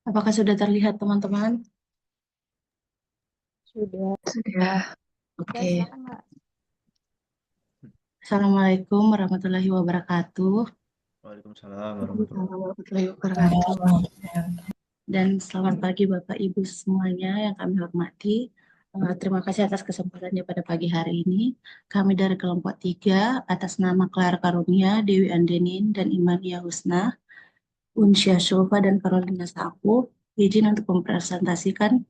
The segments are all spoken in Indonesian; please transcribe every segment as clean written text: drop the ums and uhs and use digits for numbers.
Apakah sudah terlihat teman-teman? Sudah. Sudah. Dan Oke. silakan, Mbak. Assalamualaikum warahmatullahi wabarakatuh. Waalaikumsalam warahmatullahi Waalaikumsalam warahmatullahi wabarakatuh. Dan selamat pagi Bapak Ibu semuanya yang kami hormati. Terima kasih atas kesempatannya pada pagi hari ini. Kami dari kelompok 3 atas nama Clara Karunia, Dewi Andenin, dan Imania Husna, Unsya Shofa, dan Carolina Sapu, izin untuk mempresentasikan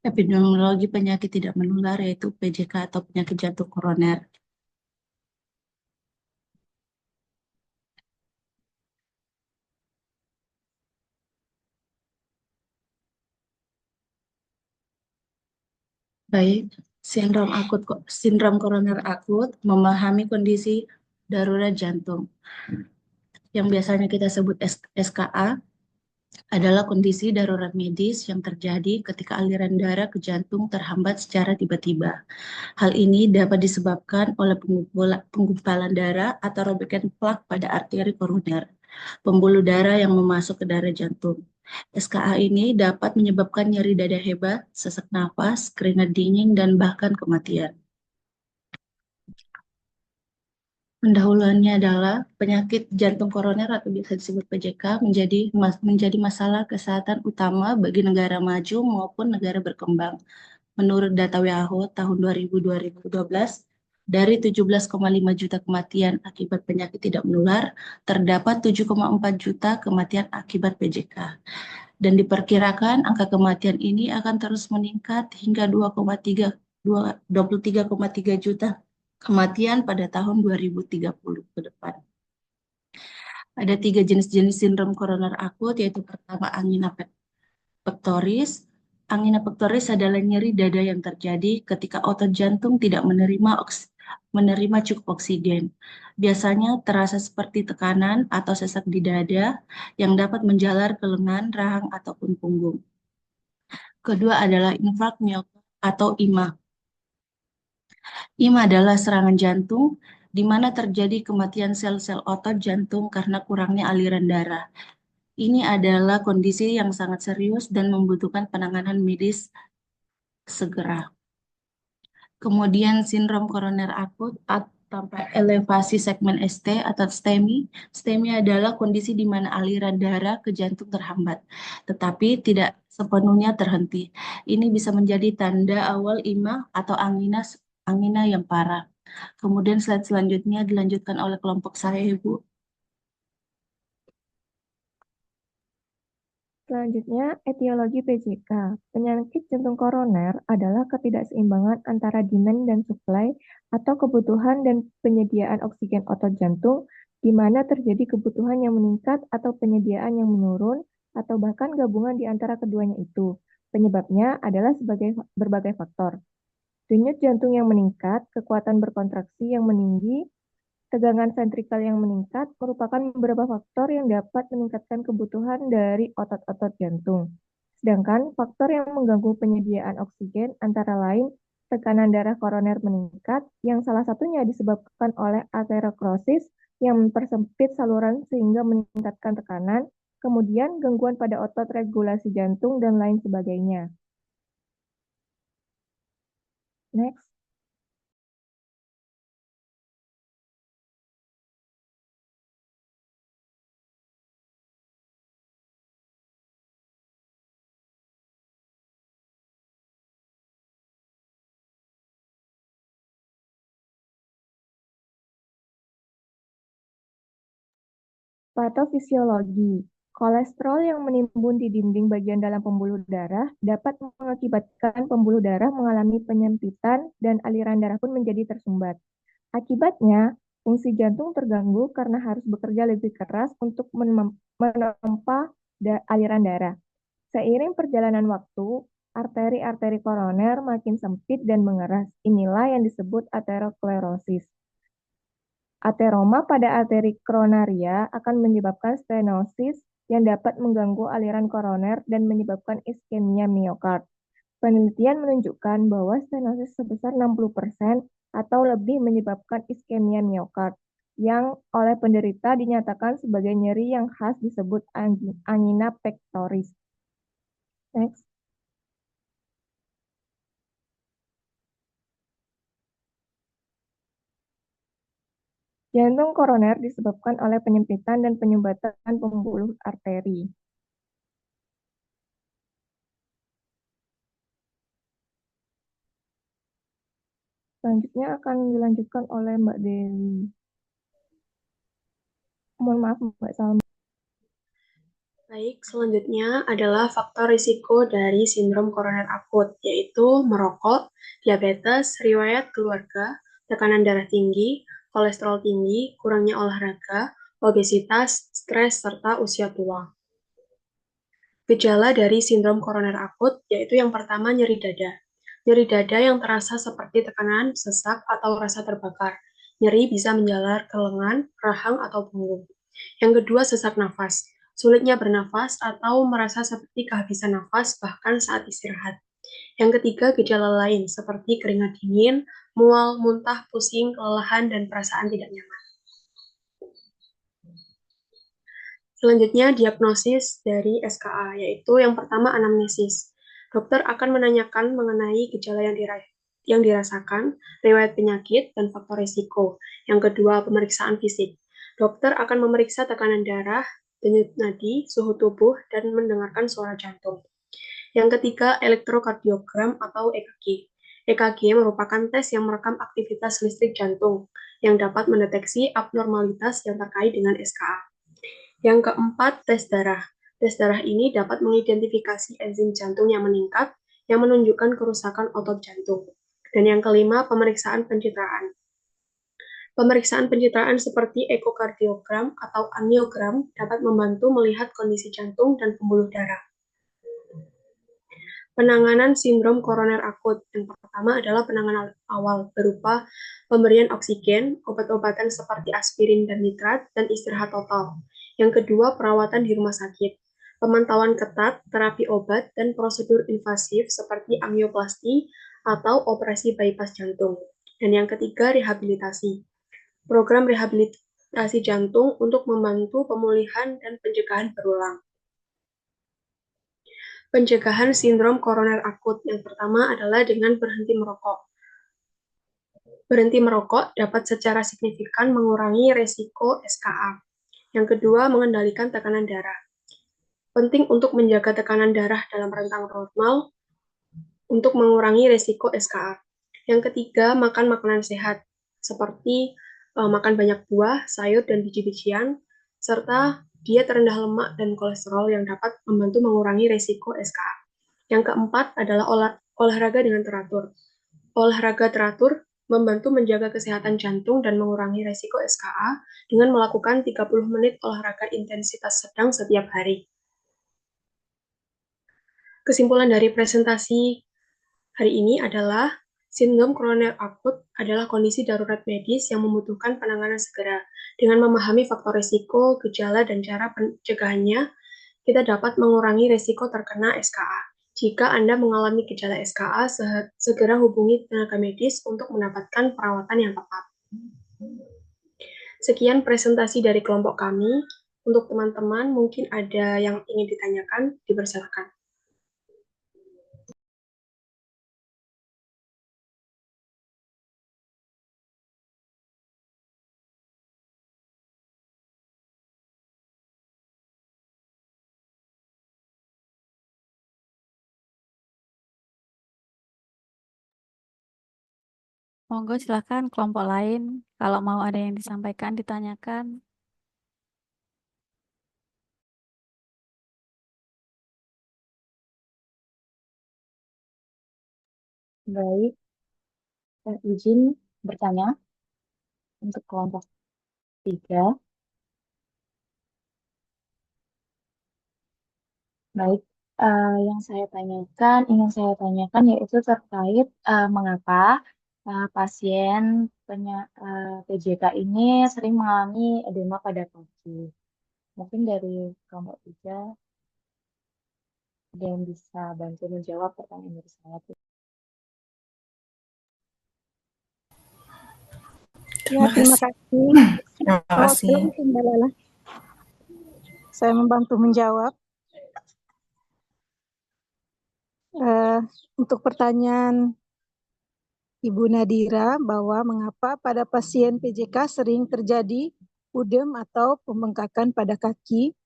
epidemiologi penyakit tidak menular yaitu PJK atau penyakit jantung koroner. Baik, sindrom koroner akut memahami kondisi darurat jantung yang biasanya kita sebut SKA adalah kondisi darurat medis yang terjadi ketika aliran darah ke jantung terhambat secara tiba-tiba. Hal ini dapat disebabkan oleh penggumpalan darah atau robekan plak pada arteri koroner, pembuluh darah yang memasuk ke darah jantung. SKA ini dapat menyebabkan nyeri dada hebat, sesak napas, keringat dingin, dan bahkan kematian. Pendahuluannya adalah penyakit jantung koroner atau biasa disebut PJK menjadi masalah kesehatan utama bagi negara maju maupun negara berkembang. Menurut data WHO tahun 2000-2012, dari 17,5 juta kematian akibat penyakit tidak menular, terdapat 7,4 juta kematian akibat PJK. Dan diperkirakan angka kematian ini akan terus meningkat hingga 23,3 juta kematian pada tahun 2030 ke depan. Ada 3 jenis sindrom koroner akut, yaitu pertama angina pectoris. Angina pectoris adalah nyeri dada yang terjadi ketika otot jantung tidak menerima cukup oksigen. Biasanya terasa seperti tekanan atau sesak di dada yang dapat menjalar ke lengan, rahang, ataupun punggung. Kedua adalah infark miokard atau IMA. IMA adalah serangan jantung di mana terjadi kematian sel-sel otot jantung karena kurangnya aliran darah. Ini adalah kondisi yang sangat serius dan membutuhkan penanganan medis segera. Kemudian sindrom koroner akut tanpa elevasi segmen ST atau STEMI. STEMI adalah kondisi di mana aliran darah ke jantung terhambat, tetapi tidak sepenuhnya terhenti. Ini bisa menjadi tanda awal IMA atau angina yang parah. Kemudian slide selanjutnya dilanjutkan oleh kelompok saya, Ibu. Selanjutnya, etiologi PJK. Penyakit jantung koroner adalah ketidakseimbangan antara demand dan supply atau kebutuhan dan penyediaan oksigen otot jantung, di mana terjadi kebutuhan yang meningkat atau penyediaan yang menurun, atau bahkan gabungan di antara keduanya itu. Penyebabnya adalah berbagai faktor. Denyut jantung yang meningkat, kekuatan berkontraksi yang meninggi, tegangan ventrikal yang meningkat merupakan beberapa faktor yang dapat meningkatkan kebutuhan dari otot-otot jantung. Sedangkan faktor yang mengganggu penyediaan oksigen antara lain tekanan darah koroner meningkat, yang salah satunya disebabkan oleh aterokrosis yang mempersempit saluran sehingga meningkatkan tekanan, kemudian gangguan pada otot regulasi jantung, dan lain sebagainya. Next. Patofisiologi. Kolesterol yang menimbun di dinding bagian dalam pembuluh darah dapat mengakibatkan pembuluh darah mengalami penyempitan dan aliran darah pun menjadi tersumbat. Akibatnya, fungsi jantung terganggu karena harus bekerja lebih keras untuk menempa aliran darah. Seiring perjalanan waktu, arteri-arteri koroner makin sempit dan mengeras. Inilah yang disebut aterosklerosis. Ateroma pada arteri koronaria akan menyebabkan stenosis yang dapat mengganggu aliran koroner dan menyebabkan iskemia miokard. Penelitian menunjukkan bahwa stenosis sebesar 60% atau lebih menyebabkan iskemia miokard, yang oleh penderita dinyatakan sebagai nyeri yang khas disebut angina pectoris. Next. Jantung koroner disebabkan oleh penyempitan dan penyumbatan pembuluh arteri. Selanjutnya akan dilanjutkan oleh Mbak Dewi. Mohon maaf, Mbak Salma. Baik, selanjutnya adalah faktor risiko dari sindrom koroner akut, yaitu merokok, diabetes, riwayat keluarga, tekanan darah tinggi, kolesterol tinggi, kurangnya olahraga, obesitas, stres, serta usia tua. Gejala dari sindrom koroner akut yaitu yang pertama nyeri dada. Nyeri dada yang terasa seperti tekanan, sesak, atau rasa terbakar. Nyeri bisa menjalar ke lengan, rahang, atau punggung. Yang kedua, sesak nafas. Sulitnya bernafas atau merasa seperti kehabisan nafas bahkan saat istirahat. Yang ketiga, gejala lain seperti keringat dingin, mual, muntah, pusing, kelelahan, dan perasaan tidak nyaman. Selanjutnya, diagnosis dari SKA, yaitu yang pertama anamnesis. Dokter akan menanyakan mengenai gejala yang dirasakan, riwayat penyakit, dan faktor risiko. Yang kedua, pemeriksaan fisik. Dokter akan memeriksa tekanan darah, denyut nadi, suhu tubuh, dan mendengarkan suara jantung. Yang ketiga, elektrokardiogram atau EKG. EKG merupakan tes yang merekam aktivitas listrik jantung yang dapat mendeteksi abnormalitas yang terkait dengan SKA. Yang keempat, tes darah. Tes darah ini dapat mengidentifikasi enzim jantung yang meningkat yang menunjukkan kerusakan otot jantung. Dan yang kelima, pemeriksaan pencitraan. Pemeriksaan pencitraan seperti ekokardiogram atau angiogram dapat membantu melihat kondisi jantung dan pembuluh darah. Penanganan sindrom koroner akut. Yang pertama adalah penanganan awal berupa pemberian oksigen, obat-obatan seperti aspirin dan nitrat, dan istirahat total. Yang kedua, perawatan di rumah sakit. Pemantauan ketat, terapi obat, dan prosedur invasif seperti angioplasti atau operasi bypass jantung. Dan yang ketiga, rehabilitasi. Program rehabilitasi jantung untuk membantu pemulihan dan pencegahan berulang. Pencegahan sindrom koroner akut. Yang pertama adalah dengan berhenti merokok. Berhenti merokok dapat secara signifikan mengurangi resiko SKA. Yang kedua, mengendalikan tekanan darah. Penting untuk menjaga tekanan darah dalam rentang normal untuk mengurangi resiko SKA. Yang ketiga, makan makanan sehat, seperti makan banyak buah, sayur, dan biji-bijian, serta diet rendah lemak dan kolesterol yang dapat membantu mengurangi resiko SKA. Yang keempat adalah olahraga dengan teratur. Olahraga teratur membantu menjaga kesehatan jantung dan mengurangi resiko SKA dengan melakukan 30 menit olahraga intensitas sedang setiap hari. Kesimpulan dari presentasi hari ini adalah sindrom koroner akut adalah kondisi darurat medis yang membutuhkan penanganan segera. Dengan memahami faktor risiko, gejala, dan cara pencegahannya, kita dapat mengurangi risiko terkena SKA. Jika Anda mengalami gejala SKA, segera hubungi tenaga medis untuk mendapatkan perawatan yang tepat. Sekian presentasi dari kelompok kami. Untuk teman-teman, mungkin ada yang ingin ditanyakan, dipersilakan. Monggo silakan kelompok lain. Kalau mau ada yang disampaikan, ditanyakan. Baik, saya izin bertanya untuk kelompok 3. Baik, yang ingin saya tanyakan yaitu terkait mengapa pasien PJK ini sering mengalami edema pada kaki. Mungkin dari kelompok 3 ada yang bisa bantu menjawab pertanyaan dari saya. Terima kasih. Terima kasih. Mbak Lala. Saya membantu menjawab. Eh, untuk pertanyaan Ibu Nadira bahwa mengapa pada pasien PJK sering terjadi udem atau pembengkakan pada kaki,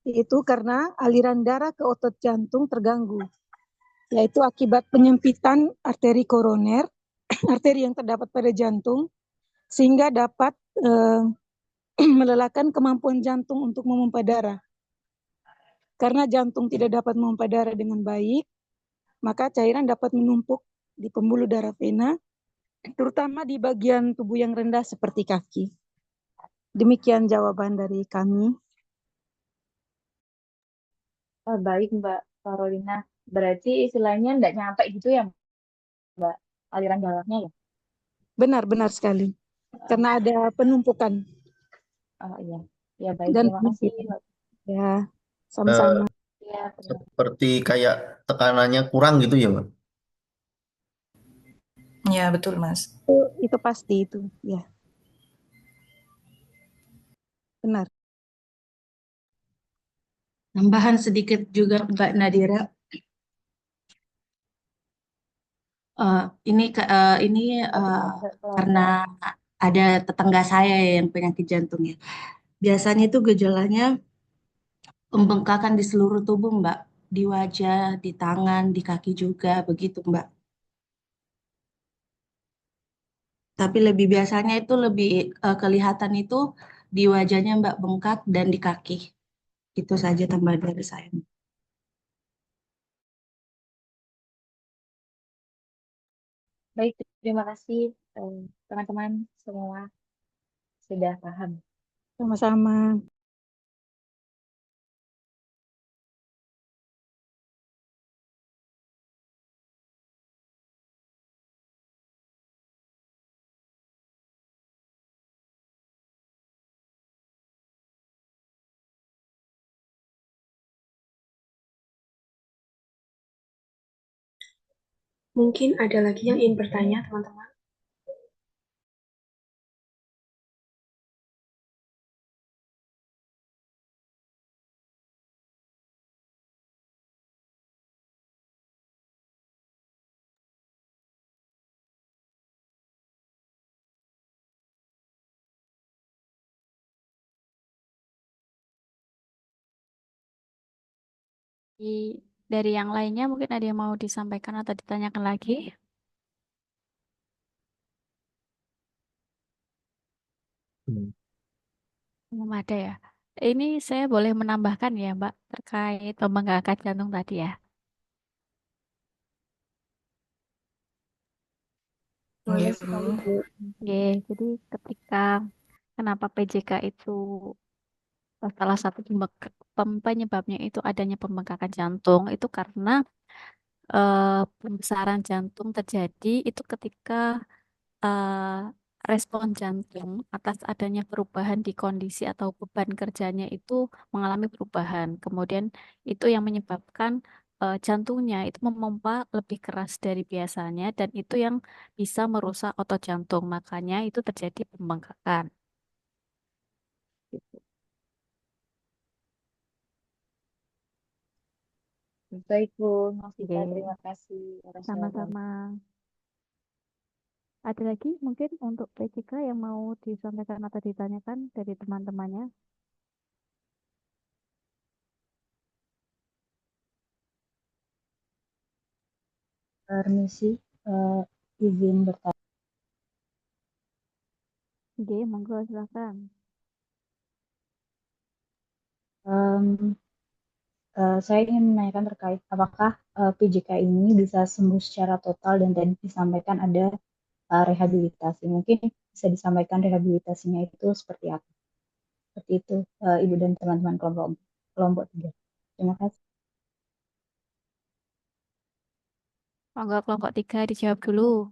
yaitu karena aliran darah ke otot jantung terganggu, yaitu akibat penyempitan arteri koroner, arteri yang terdapat pada jantung, sehingga dapat melelahkan kemampuan jantung untuk memompa darah. Karena jantung tidak dapat memompa darah dengan baik, maka cairan dapat menumpuk di pembuluh darah vena, terutama di bagian tubuh yang rendah seperti kaki. Demikian jawaban dari kami. Baik, Mbak Carolina. Berarti istilahnya nggak nyampe gitu ya, Mbak, aliran darahnya ya? Benar sekali. Karena ada penumpukan Oh iya, ya baik. dan Terima kasih, penyempitan. Mbak. Ya, Eh, sama-sama. Ya, terima kasih. seperti kayak tekanannya kurang gitu ya, Mbak? Ya, betul, Mas. Itu pasti itu, ya, benar. Tambahan sedikit juga Mbak Nadira. Ini karena ada tetangga saya yang penyakit jantung ya. Biasanya itu gejalanya pembengkakan di seluruh tubuh, Mbak. Di wajah, di tangan, di kaki juga, begitu, Mbak. Tapi lebih biasanya itu lebih kelihatan itu di wajahnya Mbak bengkak dan di kaki. Itu saja tambahan dari saya. Baik, terima kasih teman-teman semua sudah paham. Sama-sama. Mungkin ada lagi yang ingin bertanya, teman-teman. Dari yang lainnya mungkin ada yang mau disampaikan atau ditanyakan lagi? Belum ada ya. Ini saya boleh menambahkan ya, Mbak, terkait pembengkakan jantung tadi ya. Iya, Boleh Bu. sekali, Bu. Oke, jadi ketika kenapa PJK itu salah satu penyebabnya itu adanya pembengkakan jantung itu karena pembesaran jantung terjadi itu ketika respon jantung atas adanya perubahan di kondisi atau beban kerjanya itu mengalami perubahan. Kemudian itu yang menyebabkan jantungnya itu memompa lebih keras dari biasanya dan itu yang bisa merusak otot jantung. Makanya itu terjadi pembengkakan. Gitu. Baik, Bu. Novita, Oke, terima kasih atas jawabannya. sama-sama. Ada lagi mungkin untuk PJK yang mau disampaikan atau ditanyakan dari teman-temannya? Permisi, izin bertanya. Oke, monggo silakan. Em, saya ingin menanyakan terkait apakah PJK ini bisa sembuh secara total dan tadi disampaikan ada rehabilitasi. Mungkin bisa disampaikan rehabilitasinya itu seperti apa? Seperti itu, Ibu dan teman-teman kelompok kelompok 3. Terima kasih. Monggo kelompok 3 dijawab dulu.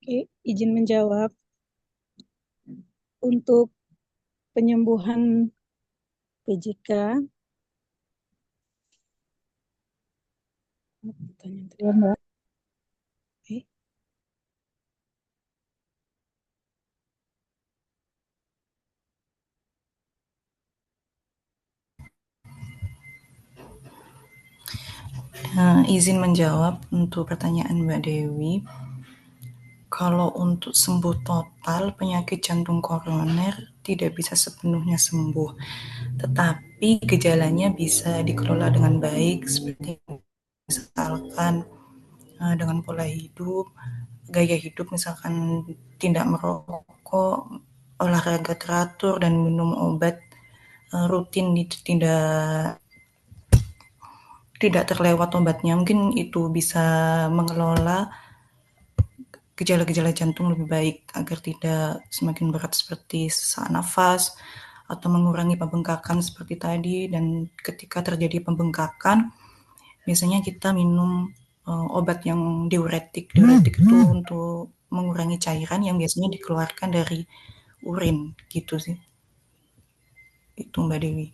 Oke, izin menjawab. Untuk penyembuhan PJK. Pertanyaan tadi. Ya, Mbak. Oke. Izin menjawab untuk pertanyaan Mbak Dewi. Kalau untuk sembuh total penyakit jantung koroner tidak bisa sepenuhnya sembuh, tetapi gejalanya bisa dikelola dengan baik seperti misalkan dengan pola hidup, gaya hidup misalkan tidak merokok, olahraga teratur dan minum obat rutin, tidak terlewat obatnya. Mungkin itu bisa mengelola gejala-gejala jantung lebih baik agar tidak semakin berat seperti sesak nafas atau mengurangi pembengkakan seperti tadi. Dan ketika terjadi pembengkakan, biasanya kita minum obat yang diuretik. Diuretik itu untuk mengurangi cairan yang biasanya dikeluarkan dari urin, gitu sih. Itu Mbak Dewi.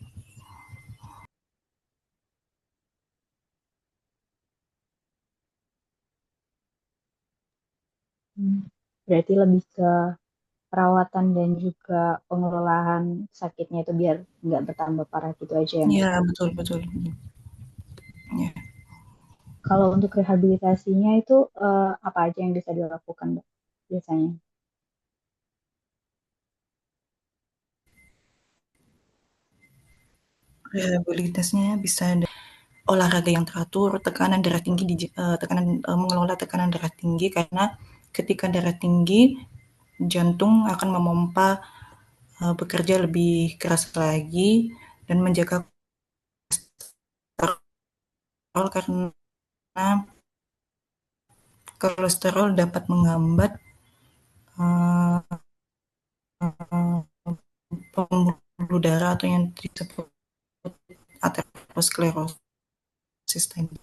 Berarti lebih ke perawatan dan juga pengelolaan sakitnya itu biar nggak bertambah parah gitu aja ya, Mbak? Iya, betul. Ya. Kalau untuk rehabilitasinya itu apa aja yang bisa dilakukan, Mbak, biasanya? Rehabilitasinya bisa olahraga yang teratur, tekanan darah tinggi, mengelola tekanan darah tinggi, karena ketika darah tinggi, jantung akan memompa bekerja lebih keras lagi dan menjaga kolesterol, karena kolesterol dapat menghambat pembuluh darah atau yang disebut aterosklerosis tadi.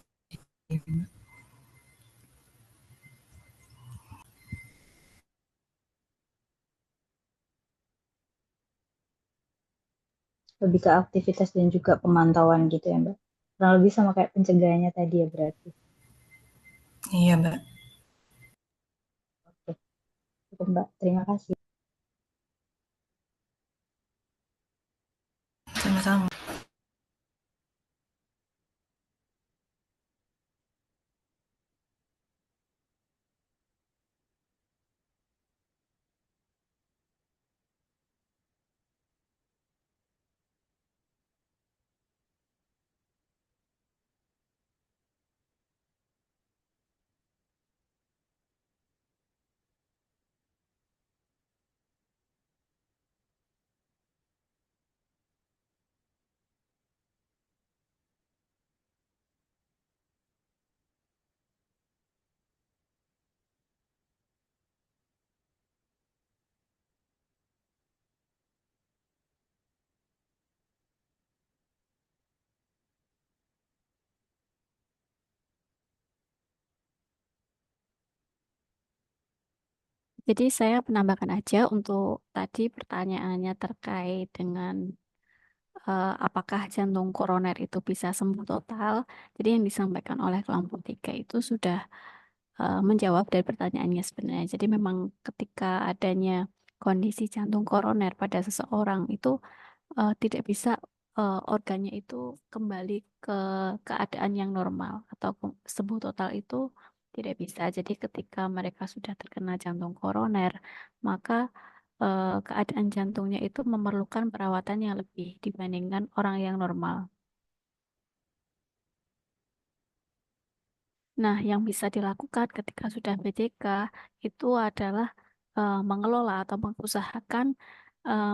Lebih ke aktivitas dan juga pemantauan gitu ya, Mbak? Kurang lebih sama kayak pencegahannya tadi ya berarti. Iya, Mbak. Oke, cukup, Mbak. Terima kasih. Sama-sama. Jadi saya menambahkan aja untuk tadi pertanyaannya terkait dengan apakah jantung koroner itu bisa sembuh total. Jadi yang disampaikan oleh kelompok 3 itu sudah menjawab dari pertanyaannya sebenarnya. Jadi memang ketika adanya kondisi jantung koroner pada seseorang itu tidak bisa organnya itu kembali ke keadaan yang normal atau sembuh total itu tidak bisa. Jadi ketika mereka sudah terkena jantung koroner, maka keadaan jantungnya itu memerlukan perawatan yang lebih dibandingkan orang yang normal. Nah, yang bisa dilakukan ketika sudah PJK itu adalah mengelola atau mengusahakan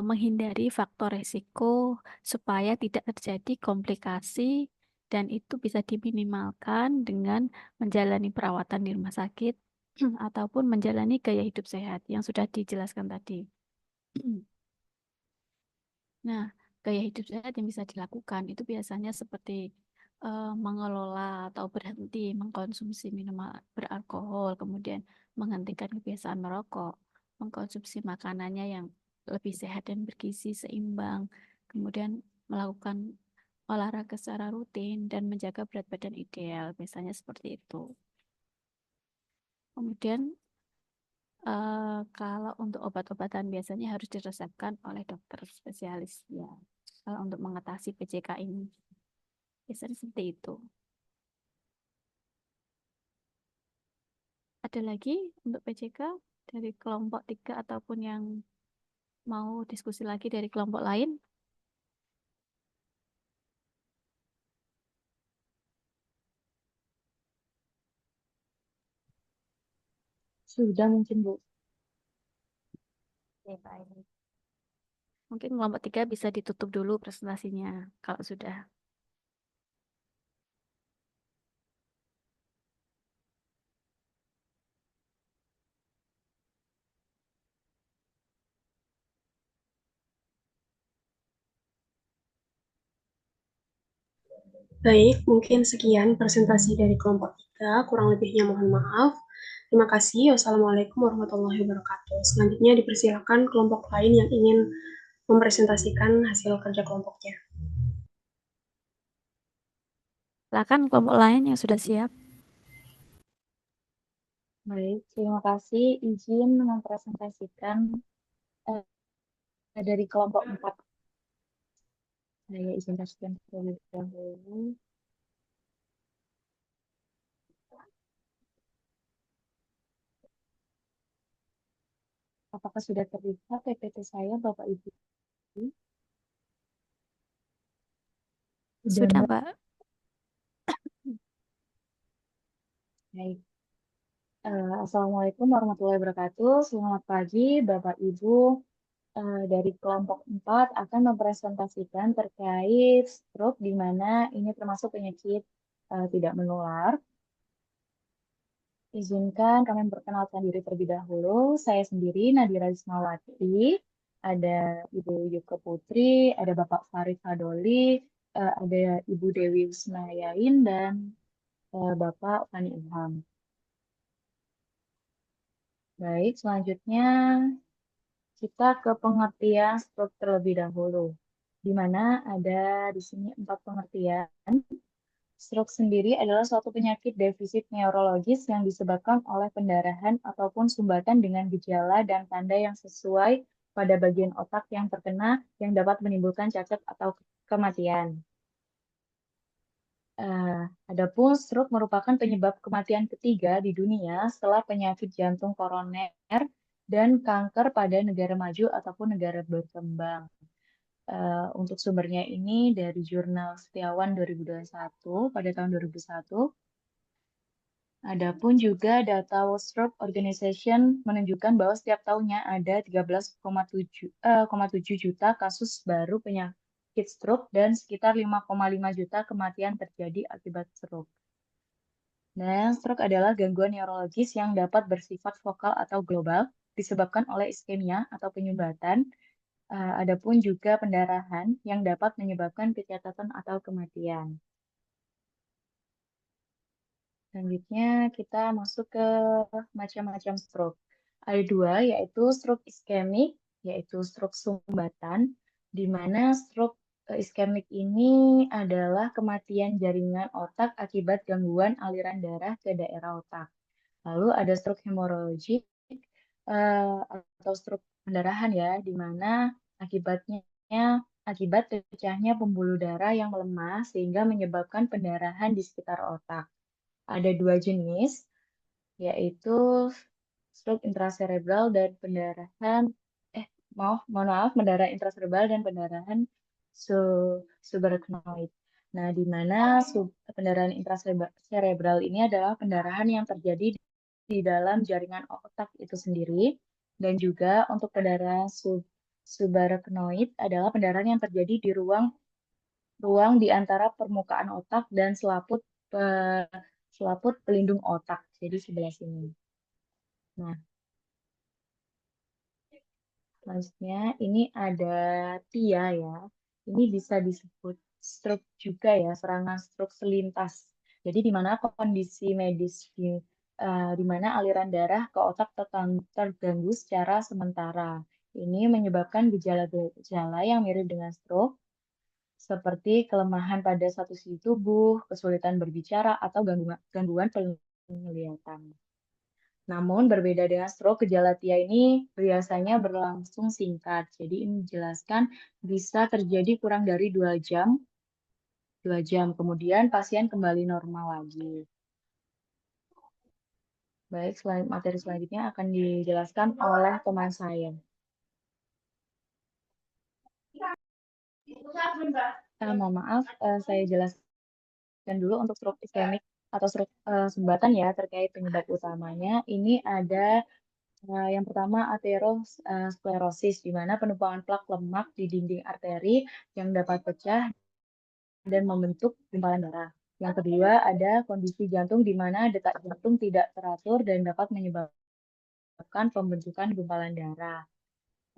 menghindari faktor resiko supaya tidak terjadi komplikasi dan itu bisa diminimalkan dengan menjalani perawatan di rumah sakit ataupun menjalani gaya hidup sehat yang sudah dijelaskan tadi. Nah, gaya hidup sehat yang bisa dilakukan itu biasanya seperti mengelola atau berhenti mengkonsumsi minuman beralkohol, kemudian menghentikan kebiasaan merokok, mengkonsumsi makanannya yang lebih sehat dan bergizi seimbang, kemudian melakukan olahraga secara rutin dan menjaga berat badan ideal, misalnya seperti itu. Kemudian kalau untuk obat-obatan biasanya harus diresepkan oleh dokter spesialis ya. Kalau untuk mengatasi PJK ini biasanya seperti itu. Ada lagi untuk PJK dari kelompok 3 ataupun yang mau diskusi lagi dari kelompok lain? Sudah mungkin, Bu. Oke, baik. Mungkin kelompok 3 bisa ditutup dulu presentasinya kalau sudah. Baik, mungkin sekian presentasi dari kelompok 3, kurang lebihnya mohon maaf. Terima kasih. Wassalamualaikum warahmatullahi wabarakatuh. Selanjutnya dipersilakan kelompok lain yang ingin mempresentasikan hasil kerja kelompoknya. Silakan kelompok lain yang sudah siap. Baik, terima kasih. Izin mempresentasikan dari kelompok 4. Saya izin pastikan terlebih dahulu. Apakah sudah terlihat PPT saya, Bapak Ibu? Sudah, Mbak. Baik. Assalamualaikum warahmatullahi wabarakatuh. Selamat pagi, Bapak Ibu. Dari kelompok 4 akan mempresentasikan terkait stroke, di mana ini termasuk penyakit tidak menular. Izinkan kami memperkenalkan diri terlebih dahulu. Saya sendiri Nadira Wismawati, ada Ibu Yuke Putri, ada Bapak Farid Hadoli, ada Ibu Dewi Wisnayain, dan Bapak Fani Ilham. Baik, selanjutnya kita ke pengertian stroke terlebih dahulu, di mana ada di sini 4 pengertian. Stroke sendiri adalah suatu penyakit defisit neurologis yang disebabkan oleh pendarahan ataupun sumbatan dengan gejala dan tanda yang sesuai pada bagian otak yang terkena yang dapat menimbulkan cacat atau kematian. Adapun stroke merupakan penyebab kematian ketiga di dunia setelah penyakit jantung koroner dan kanker pada negara maju ataupun negara berkembang. Untuk sumbernya ini dari Jurnal Setiawan 2021 pada tahun 2001. Adapun juga data World Stroke Organization menunjukkan bahwa setiap tahunnya ada 13,7 juta kasus baru penyakit stroke dan sekitar 5,5 juta kematian terjadi akibat stroke. Dan stroke adalah gangguan neurologis yang dapat bersifat vokal atau global disebabkan oleh iskemia atau penyumbatan. Adapun juga pendarahan yang dapat menyebabkan kecacatan atau kematian. Selanjutnya kita masuk ke macam-macam stroke. Ada 2, yaitu stroke iskemik, yaitu stroke sumbatan, di mana stroke iskemik ini adalah kematian jaringan otak akibat gangguan aliran darah ke daerah otak. Lalu ada stroke hemoragik atau stroke pendarahan ya, di mana akibat pecahnya pembuluh darah yang melemah sehingga menyebabkan pendarahan di sekitar otak. Ada 2 jenis, yaitu stroke intracerebral dan pendarahan mohon maaf, pendarahan intracerebral dan pendarahan subarachnoid. Nah, di mana pendarahan intracerebral ini adalah pendarahan yang terjadi di dalam jaringan otak itu sendiri, dan juga untuk pendarahan subarachnoid adalah pendarahan yang terjadi di ruang di antara permukaan otak dan selaput pelindung otak, jadi sebelah sini. Nah, selanjutnya ini ada TIA ya. Ini bisa disebut stroke juga ya, serangan stroke selintas. Jadi di mana kondisi medis di mana aliran darah ke otak terganggu secara sementara. Ini menyebabkan gejala-gejala yang mirip dengan stroke, seperti kelemahan pada satu sisi tubuh, kesulitan berbicara, atau gangguan penglihatan. Namun berbeda dengan stroke, gejala TIA ini biasanya berlangsung singkat. Jadi ini menjelaskan bisa terjadi kurang dari 2 jam, kemudian pasien kembali normal lagi. Baik, materi selanjutnya akan dijelaskan oleh teman saya. Mohon maaf, saya jelaskan dulu untuk stroke iskemik atau stroke sumbatan ya, terkait penyebab utamanya. Ini ada yang pertama aterosklerosis, di mana penumpukan plak lemak di dinding arteri yang dapat pecah dan membentuk gumpalan darah. Yang kedua ada kondisi jantung di mana detak jantung tidak teratur dan dapat menyebabkan pembentukan gumpalan darah.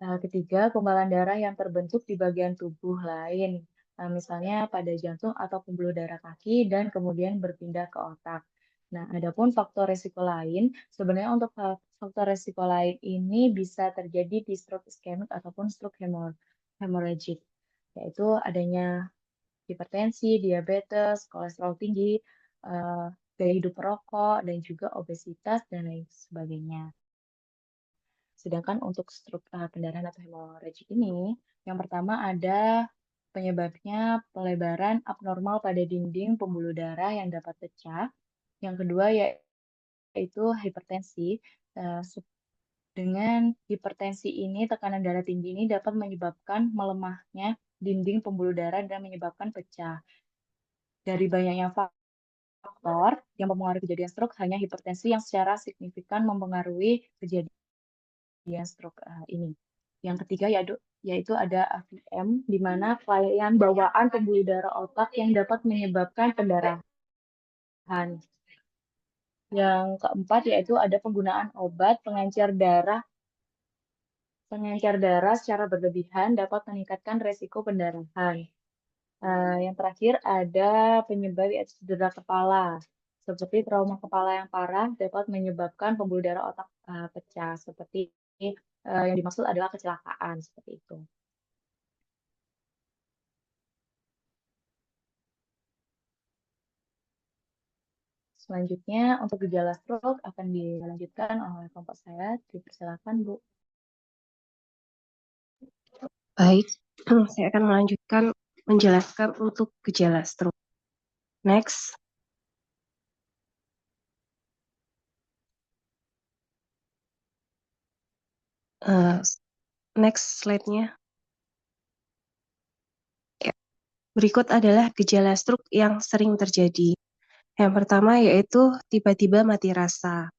Ketiga, gumpalan darah yang terbentuk di bagian tubuh lain, misalnya pada jantung atau pembuluh darah kaki dan kemudian berpindah ke otak. Nah, adapun faktor resiko lain, sebenarnya untuk faktor resiko lain ini bisa terjadi di stroke iskemik ataupun stroke hemorrhagic, yaitu adanya hipertensi, diabetes, kolesterol tinggi, gaya hidup perokok, dan juga obesitas, dan lain sebagainya. Sedangkan untuk stroke pendarahan atau hemorrhagic ini, yang pertama ada penyebabnya pelebaran abnormal pada dinding pembuluh darah yang dapat pecah. Yang kedua yaitu hipertensi. Dengan hipertensi ini, tekanan darah tinggi ini dapat menyebabkan melemahnya dinding pembuluh darah dan menyebabkan pecah. Dari banyaknya faktor yang mempengaruhi kejadian stroke, hanya hipertensi yang secara signifikan mempengaruhi kejadian stroke ini. Yang ketiga yaitu ada AVM, di mana kelainan bawaan pembuluh darah otak yang dapat menyebabkan pendarahan. Yang keempat yaitu ada penggunaan obat pengencer darah secara berlebihan dapat meningkatkan resiko pendarahan. Yang terakhir ada penyebab yaitu cedera kepala. Seperti trauma kepala yang parah dapat menyebabkan pembuluh darah otak pecah. Seperti yang dimaksud adalah kecelakaan, seperti itu. Selanjutnya, untuk gejala stroke akan dilanjutkan oleh kelompok saya. Dipersilakan, Bu. Baik, saya akan melanjutkan menjelaskan untuk gejala stroke. Next. Next slide-nya. Ya. Berikut adalah gejala stroke yang sering terjadi. Yang pertama yaitu tiba-tiba mati rasa.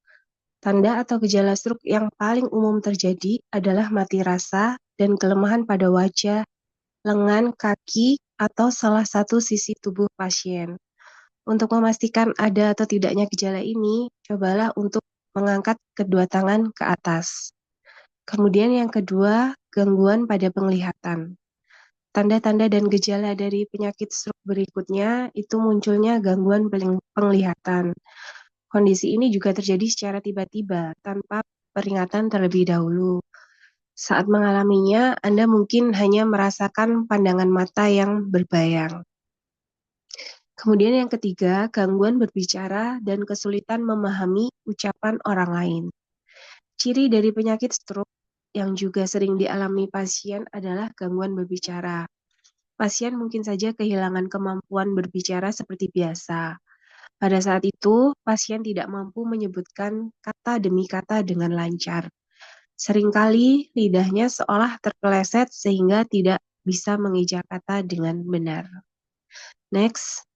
Tanda atau gejala stroke yang paling umum terjadi adalah mati rasa dan kelemahan pada wajah, lengan, kaki, atau salah satu sisi tubuh pasien. Untuk memastikan ada atau tidaknya gejala ini, cobalah untuk mengangkat kedua tangan ke atas. Kemudian yang kedua, gangguan pada penglihatan. Tanda-tanda dan gejala dari penyakit stroke berikutnya itu munculnya gangguan penglihatan. Kondisi ini juga terjadi secara tiba-tiba, tanpa peringatan terlebih dahulu. Saat mengalaminya, Anda mungkin hanya merasakan pandangan mata yang berbayang. Kemudian yang ketiga, gangguan berbicara dan kesulitan memahami ucapan orang lain. Ciri dari penyakit stroke yang juga sering dialami pasien adalah gangguan berbicara. Pasien mungkin saja kehilangan kemampuan berbicara seperti biasa. Pada saat itu, pasien tidak mampu menyebutkan kata demi kata dengan lancar. Seringkali lidahnya seolah terpeleset sehingga tidak bisa mengeja kata dengan benar. Next.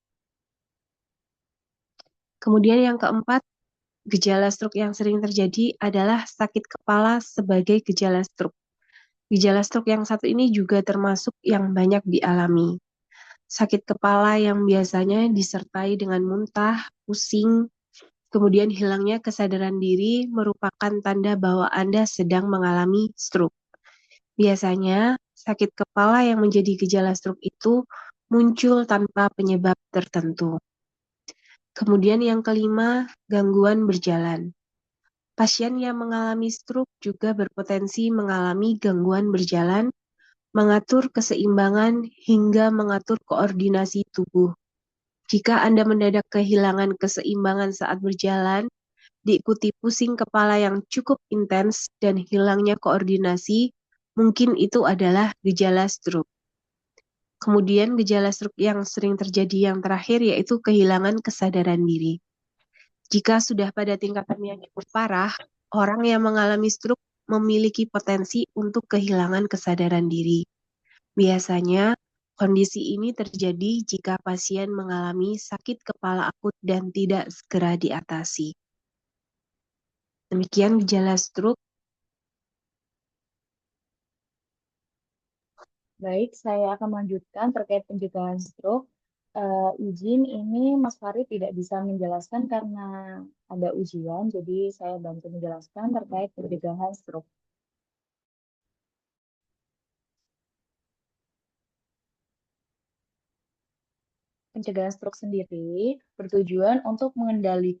Kemudian yang keempat, gejala stroke yang sering terjadi adalah sakit kepala sebagai gejala stroke. Gejala stroke yang satu ini juga termasuk yang banyak dialami. Sakit kepala yang biasanya disertai dengan muntah, pusing, kemudian hilangnya kesadaran diri merupakan tanda bahwa Anda sedang mengalami stroke. Biasanya, sakit kepala yang menjadi gejala stroke itu muncul tanpa penyebab tertentu. Kemudian yang kelima, gangguan berjalan. Pasien yang mengalami stroke juga berpotensi mengalami gangguan berjalan, mengatur keseimbangan, hingga mengatur koordinasi tubuh. Jika Anda mendadak kehilangan keseimbangan saat berjalan, diikuti pusing kepala yang cukup intens dan hilangnya koordinasi, mungkin itu adalah gejala stroke. Kemudian gejala stroke yang sering terjadi yang terakhir yaitu kehilangan kesadaran diri. Jika sudah pada tingkatan yang cukup parah, orang yang mengalami stroke memiliki potensi untuk kehilangan kesadaran diri. Biasanya, kondisi ini terjadi jika pasien mengalami sakit kepala akut dan tidak segera diatasi. Demikian gejala stroke. Baik, saya akan melanjutkan terkait pencegahan stroke. Izin ini Mas Farid tidak bisa menjelaskan karena ada ujian, jadi saya bantu menjelaskan terkait pencegahan stroke. Pencegahan stroke sendiri bertujuan untuk mengendalikan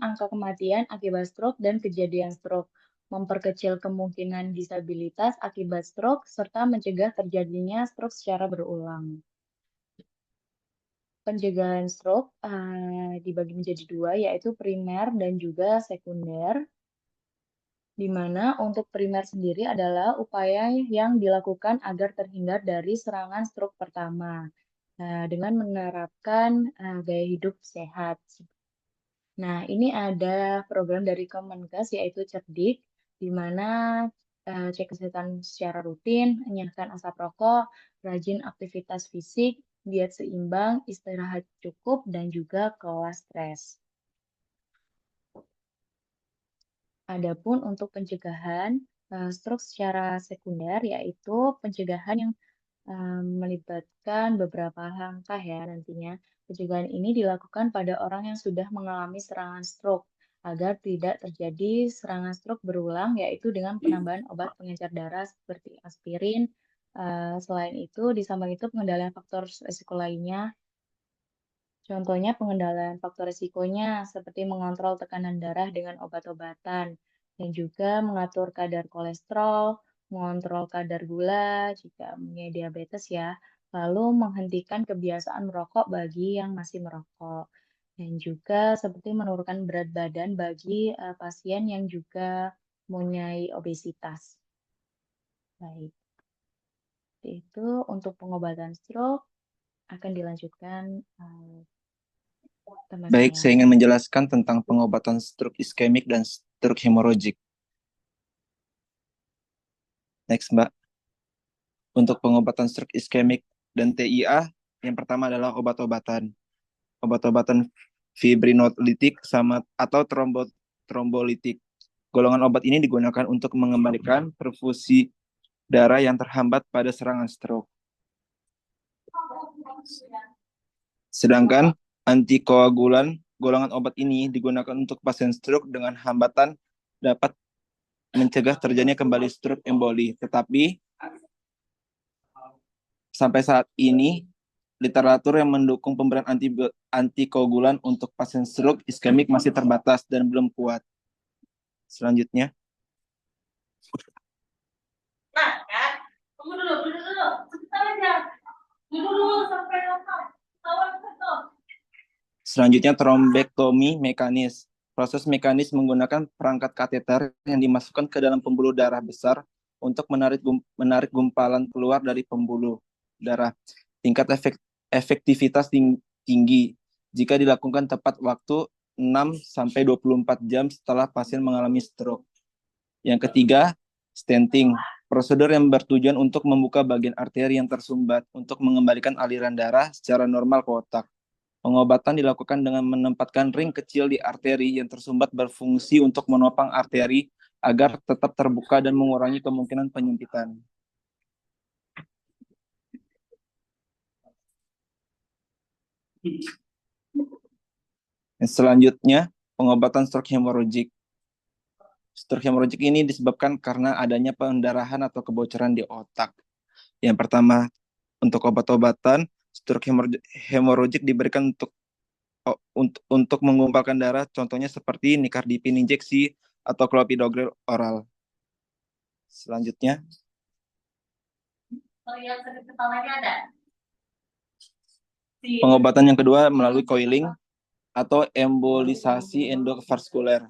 angka kematian akibat stroke dan kejadian stroke, memperkecil kemungkinan disabilitas akibat stroke, serta mencegah terjadinya stroke secara berulang. Pencegahan stroke dibagi menjadi dua, yaitu primer dan juga sekunder, di mana untuk primer sendiri adalah upaya yang dilakukan agar terhindar dari serangan stroke pertama, dengan menerapkan gaya hidup sehat. Nah, ini ada program dari Kemenkes yaitu Cerdik, di mana cek kesehatan secara rutin, menyiapkan asap rokok, rajin aktivitas fisik, diet seimbang, istirahat cukup, dan juga kelola stres. Adapun untuk pencegahan stroke secara sekunder, yaitu pencegahan yang melibatkan beberapa langkah ya nantinya. Pencegahan ini dilakukan pada orang yang sudah mengalami serangan stroke agar tidak terjadi serangan stroke berulang, yaitu dengan penambahan obat pengencer darah seperti aspirin. Selain itu, di samping itu pengendalian faktor risiko lainnya. Contohnya pengendalian faktor risikonya seperti mengontrol tekanan darah dengan obat-obatan dan juga mengatur kadar kolesterol, mengontrol kadar gula jika punya diabetes ya, lalu menghentikan kebiasaan merokok bagi yang masih merokok. Dan juga seperti menurunkan berat badan bagi pasien yang juga mempunyai obesitas. Baik. Itu untuk pengobatan stroke akan dilanjutkan teman Baik, saya. saya ingin menjelaskan tentang pengobatan stroke iskemik dan stroke hemorrhagic. Next, Mbak. Untuk pengobatan stroke iskemik dan TIA, yang pertama adalah obat-obatan. Obat-obatan fibrinolitik atau trombolitik. Golongan obat ini digunakan untuk mengembalikan perfusi darah yang terhambat pada serangan stroke. Sedangkan antikoagulan, golongan obat ini digunakan untuk pasien stroke dengan hambatan dapat mencegah terjadinya kembali stroke emboli. Tetapi sampai saat ini literatur yang mendukung pemberian antikoagulan untuk pasien stroke iskemik masih terbatas dan belum kuat. Selanjutnya. Tunggu dulu. Sebentar aja. Tunggu dulu sampai apa? Selanjutnya trombektomi mekanis. Proses mekanis menggunakan perangkat kateter yang dimasukkan ke dalam pembuluh darah besar untuk menarik gumpalan keluar dari pembuluh darah. Tingkat efektivitas tinggi jika dilakukan tepat waktu 6-24 jam setelah pasien mengalami stroke. Yang ketiga, stenting. Prosedur yang bertujuan untuk membuka bagian arteri yang tersumbat untuk mengembalikan aliran darah secara normal ke otak. Pengobatan dilakukan dengan menempatkan ring kecil di arteri yang tersumbat berfungsi untuk menopang arteri agar tetap terbuka dan mengurangi kemungkinan penyempitan. Selanjutnya, pengobatan stroke hemorrhagic. Stroke hemorrhagic ini disebabkan karena adanya pendarahan atau kebocoran di otak. Yang pertama, untuk obat-obatan, stroke hemorrhagic diberikan untuk untuk menggumpalkan darah, contohnya seperti nicardipin injeksi atau clopidogrel oral. Selanjutnya, pengobatan yang kedua melalui coiling atau embolisasi endovaskuler.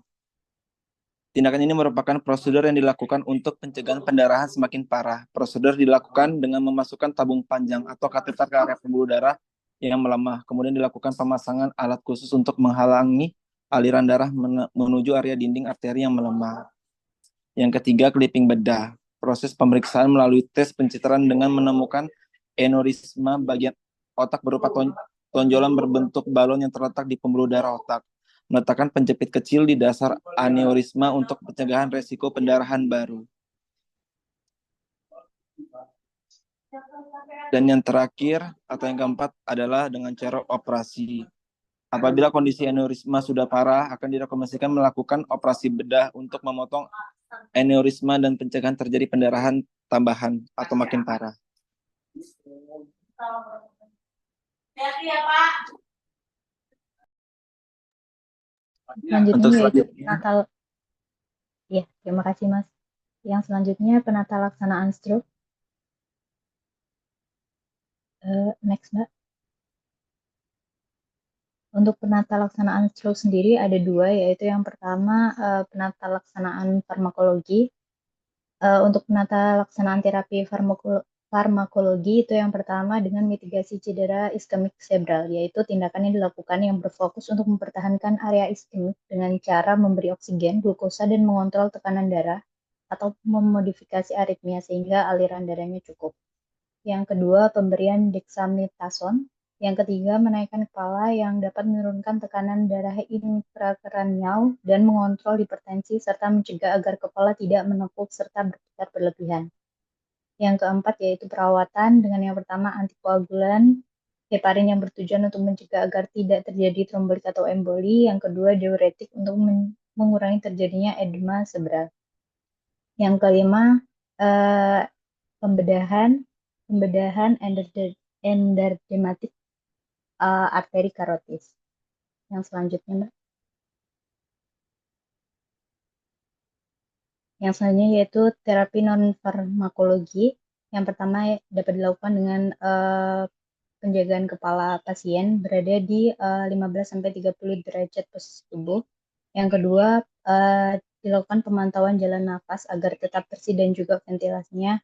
Tindakan ini merupakan prosedur yang dilakukan untuk pencegahan pendarahan semakin parah. Prosedur dilakukan dengan memasukkan tabung panjang atau kateter ke area pembuluh darah yang melemah. Kemudian dilakukan pemasangan alat khusus untuk menghalangi aliran darah menuju area dinding arteri yang melemah. Yang ketiga, clipping bedah. Proses pemeriksaan melalui tes pencitraan dengan menemukan aneurisma bagian otak berupa tonjolan berbentuk balon yang terletak di pembuluh darah otak. Meletakkan penjepit kecil di dasar aneurisma untuk pencegahan resiko pendarahan baru. Dan yang terakhir atau yang keempat adalah dengan cara operasi. Apabila kondisi aneurisma sudah parah, akan direkomendasikan melakukan operasi bedah untuk memotong aneurisma dan pencegahan terjadi pendarahan tambahan atau makin parah. Selanjutnya Untuk yaitu selanjutnya, ya, terima kasih Mas. Yang selanjutnya penata laksanaan stroke. Next Mbak. Untuk penata laksanaan stroke sendiri ada dua, yaitu yang pertama penata laksanaan farmakologi. Untuk penata laksanaan terapi farmakologi itu yang pertama dengan mitigasi cedera iskemik sebral, yaitu tindakan yang dilakukan yang berfokus untuk mempertahankan area iskemik dengan cara memberi oksigen, glukosa, dan mengontrol tekanan darah atau memodifikasi aritmia sehingga aliran darahnya cukup. Yang kedua, pemberian dexamethasone. Yang ketiga, menaikkan kepala yang dapat menurunkan tekanan darah intrakranial dan mengontrol hipertensi serta mencegah agar kepala tidak menekuk serta berputar berlebihan. Yang keempat yaitu perawatan dengan yang pertama antikoagulan, heparin yang bertujuan untuk mencegah agar tidak terjadi trombolit atau emboli. Yang kedua, diuretik untuk mengurangi terjadinya edema sebral. Yang kelima, pembedahan endardematik arteri karotis. Yang selanjutnya, Mbak. Yang selanjutnya yaitu terapi non-farmakologi. Yang pertama dapat dilakukan dengan penjagaan kepala pasien berada di 15-30 derajat posisi tubuh. Yang kedua, dilakukan pemantauan jalan nafas agar tetap bersih dan juga ventilasinya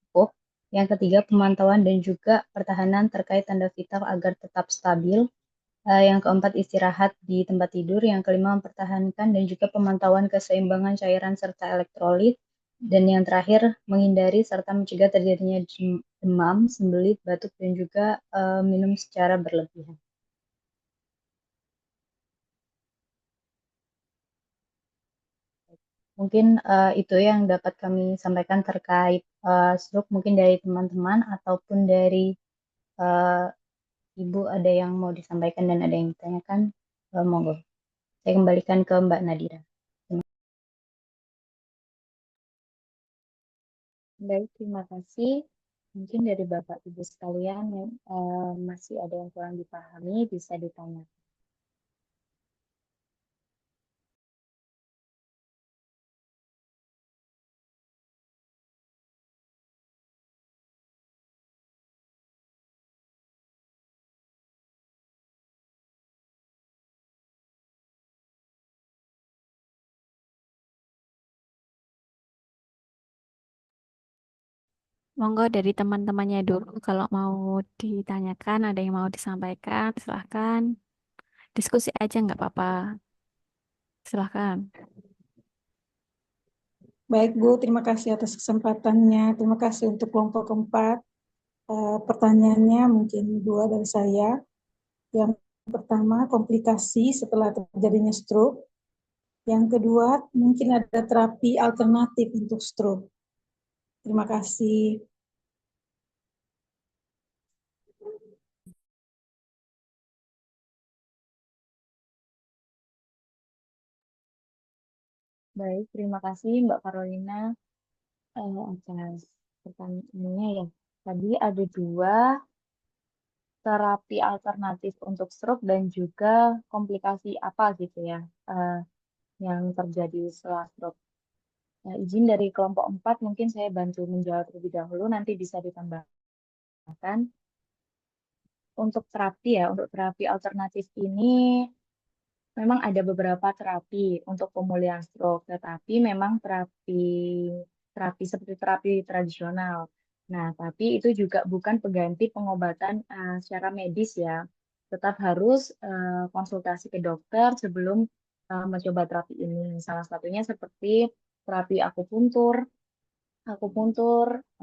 cukup. Yang ketiga, pemantauan dan juga pertahanan terkait tanda vital agar tetap stabil. Yang keempat, istirahat di tempat tidur. Yang kelima, mempertahankan dan juga pemantauan keseimbangan cairan serta elektrolit. Dan yang terakhir, menghindari serta mencegah terjadinya demam, sembelit, batuk, dan juga minum secara berlebihan. Mungkin itu yang dapat kami sampaikan terkait stroke, mungkin dari teman-teman ataupun dari Ibu ada yang mau disampaikan dan ada yang ditanyakan, monggo. Saya kembalikan ke Mbak Nadira. Baik, terima kasih. Mungkin dari Bapak Ibu sekalian yang masih ada yang kurang dipahami bisa ditanyakan. Monggo dari teman-temannya dulu kalau mau ditanyakan, ada yang mau disampaikan, silahkan. Diskusi aja nggak apa-apa. Silahkan. Baik Bu, terima kasih atas kesempatannya. Terima kasih untuk kelompok keempat. Pertanyaannya mungkin dua dari saya. Yang pertama, komplikasi setelah terjadinya stroke. Yang kedua, mungkin ada terapi alternatif untuk stroke. Terima kasih. Baik, terima kasih Mbak Carolina atas pertanyaannya ya. Tadi ada dua terapi alternatif untuk stroke dan juga komplikasi apa gitu ya yang terjadi setelah stroke. Nah, izin dari kelompok 4 mungkin saya bantu menjawab terlebih dahulu, nanti bisa ditambahkan. Untuk terapi alternatif ini memang ada beberapa terapi untuk pemulihan stroke, tetapi memang terapi seperti terapi tradisional. Nah, tapi itu juga bukan pengganti pengobatan secara medis ya. Tetap harus konsultasi ke dokter sebelum mencoba terapi ini. Salah satunya seperti terapi akupuntur,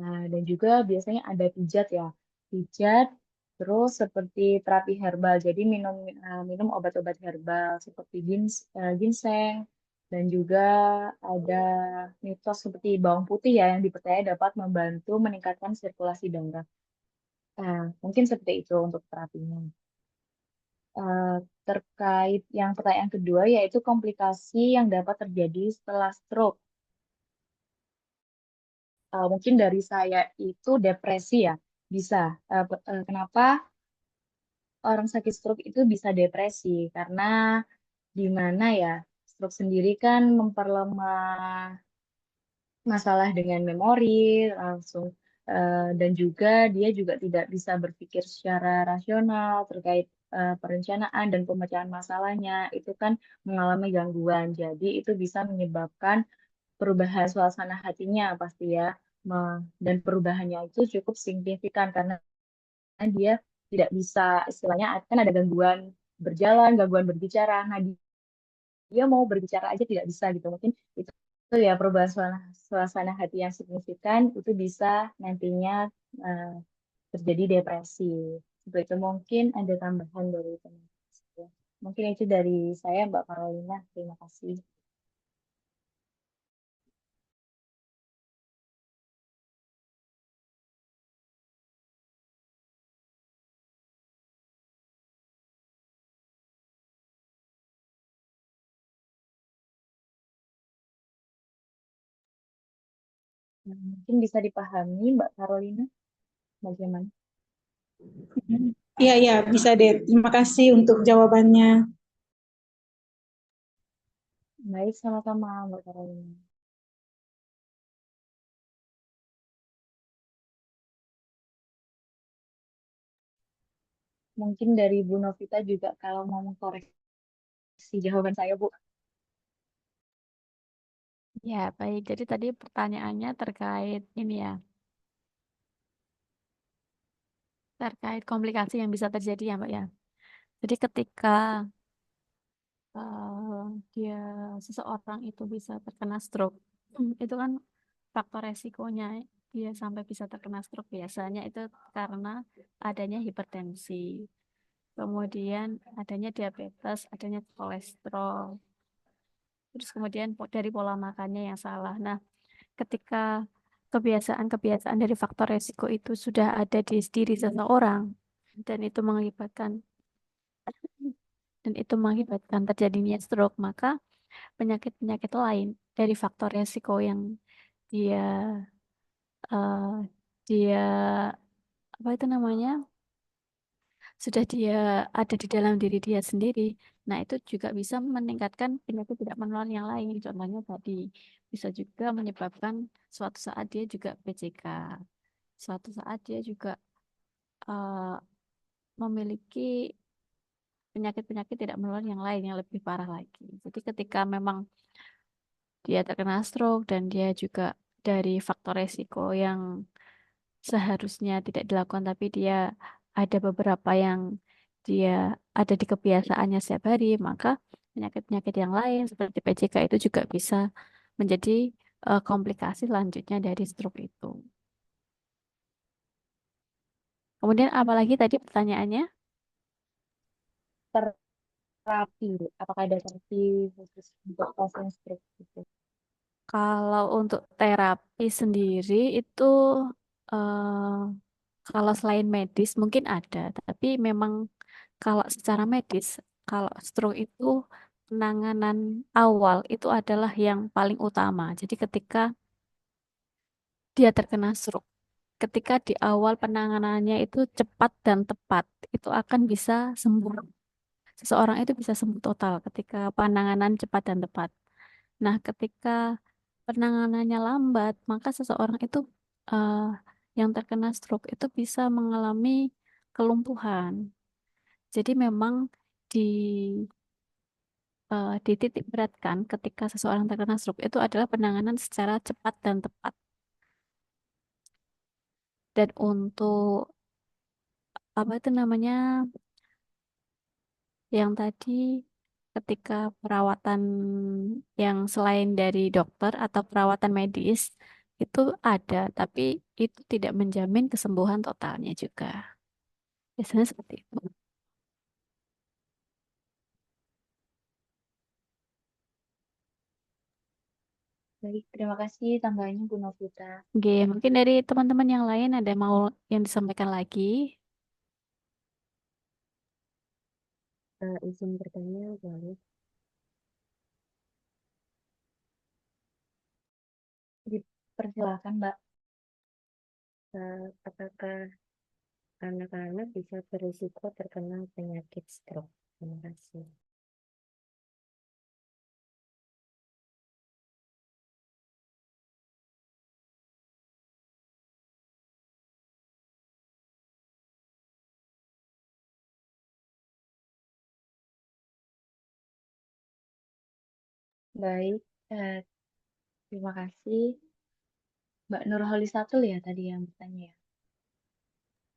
dan juga biasanya ada pijat ya. Pijat, terus seperti terapi herbal, jadi minum obat-obat herbal seperti ginseng, dan juga ada mitos seperti bawang putih ya yang dipercaya dapat membantu meningkatkan sirkulasi darah. Nah, mungkin seperti itu untuk terapinya. Terkait yang pertanyaan kedua yaitu komplikasi yang dapat terjadi setelah stroke. Mungkin dari saya itu depresi ya, bisa. Kenapa orang sakit stroke itu bisa depresi? Karena di mana ya, stroke sendiri kan memperlemah masalah dengan memori langsung, dan juga dia juga tidak bisa berpikir secara rasional terkait perencanaan dan pemecahan masalahnya. Itu kan mengalami gangguan. Jadi itu bisa menyebabkan perubahan suasana hatinya pasti ya. Dan perubahannya itu cukup signifikan karena dia tidak bisa, istilahnya kan ada gangguan berjalan, gangguan berbicara. Nah, dia mau berbicara aja tidak bisa gitu. Mungkin itu ya perubahan suasana hati yang signifikan itu bisa nantinya eh, terjadi depresi. Seperti itu mungkin ada tambahan dari teman. Mungkin itu dari saya, Mbak Carolina. Terima kasih. Nah, mungkin bisa dipahami, Mbak Carolina, bagaimana? Iya, iya, bisa deh. Terima kasih untuk jawabannya. Baik, sama-sama, Mbak Carolina. Mungkin dari Bu Novita juga kalau mau mengkoreksi jawaban saya, Bu. Ya, baik. Jadi tadi pertanyaannya terkait ini ya, terkait komplikasi yang bisa terjadi ya, Mbak ya. Jadi ketika dia seseorang itu bisa terkena stroke, itu kan faktor resikonya dia sampai bisa terkena stroke biasanya itu karena adanya hipertensi, kemudian adanya diabetes, adanya kolesterol, terus kemudian dari pola makannya yang salah. Nah, ketika kebiasaan-kebiasaan dari faktor resiko itu sudah ada di diri seseorang dan itu mengakibatkan terjadinya stroke, maka penyakit-penyakit lain dari faktor resiko yang dia eh, dia apa itu namanya sudah dia ada di dalam diri dia sendiri. Nah, itu juga bisa meningkatkan penyakit tidak menular yang lain. Contohnya tadi bisa juga menyebabkan suatu saat dia juga PCK. Suatu saat dia juga eh, memiliki penyakit-penyakit tidak menular yang lain yang lebih parah lagi. Jadi ketika memang dia terkena stroke dan dia juga dari faktor resiko yang seharusnya tidak dilakukan, tapi dia ada beberapa yang dia ada di kebiasaannya setiap hari, maka penyakit-penyakit yang lain seperti PCK itu juga bisa menjadi komplikasi selanjutnya dari stroke itu. Kemudian apalagi tadi pertanyaannya? Terapi, apakah ada terapi khusus untuk pasien stroke gitu? Kalau untuk terapi sendiri itu eh, kalau selain medis mungkin ada, tapi memang kalau secara medis, kalau stroke itu penanganan awal itu adalah yang paling utama. Jadi ketika dia terkena stroke, ketika di awal penanganannya itu cepat dan tepat, itu akan bisa sembuh. Seseorang itu bisa sembuh total ketika penanganan cepat dan tepat. Nah, ketika penanganannya lambat, maka seseorang itu eh, yang terkena stroke itu bisa mengalami kelumpuhan. Jadi memang di dititik beratkan ketika seseorang terkena stroke itu adalah penanganan secara cepat dan tepat. Dan untuk apa itu namanya yang tadi ketika perawatan yang selain dari dokter atau perawatan medis itu ada, tapi itu tidak menjamin kesembuhan totalnya juga. Biasanya seperti itu. Baik, terima kasih tambahannya Bu Novita. Oke, mungkin dari teman-teman yang lain ada mau yang disampaikan lagi? Izin bertanya boleh? Dipersilakan, Mbak. Apakah anak-anak bisa berisiko terkena penyakit stroke? Terima kasih. Baik, terima kasih. Mbak Nurholisatul ya tadi yang bertanya ya?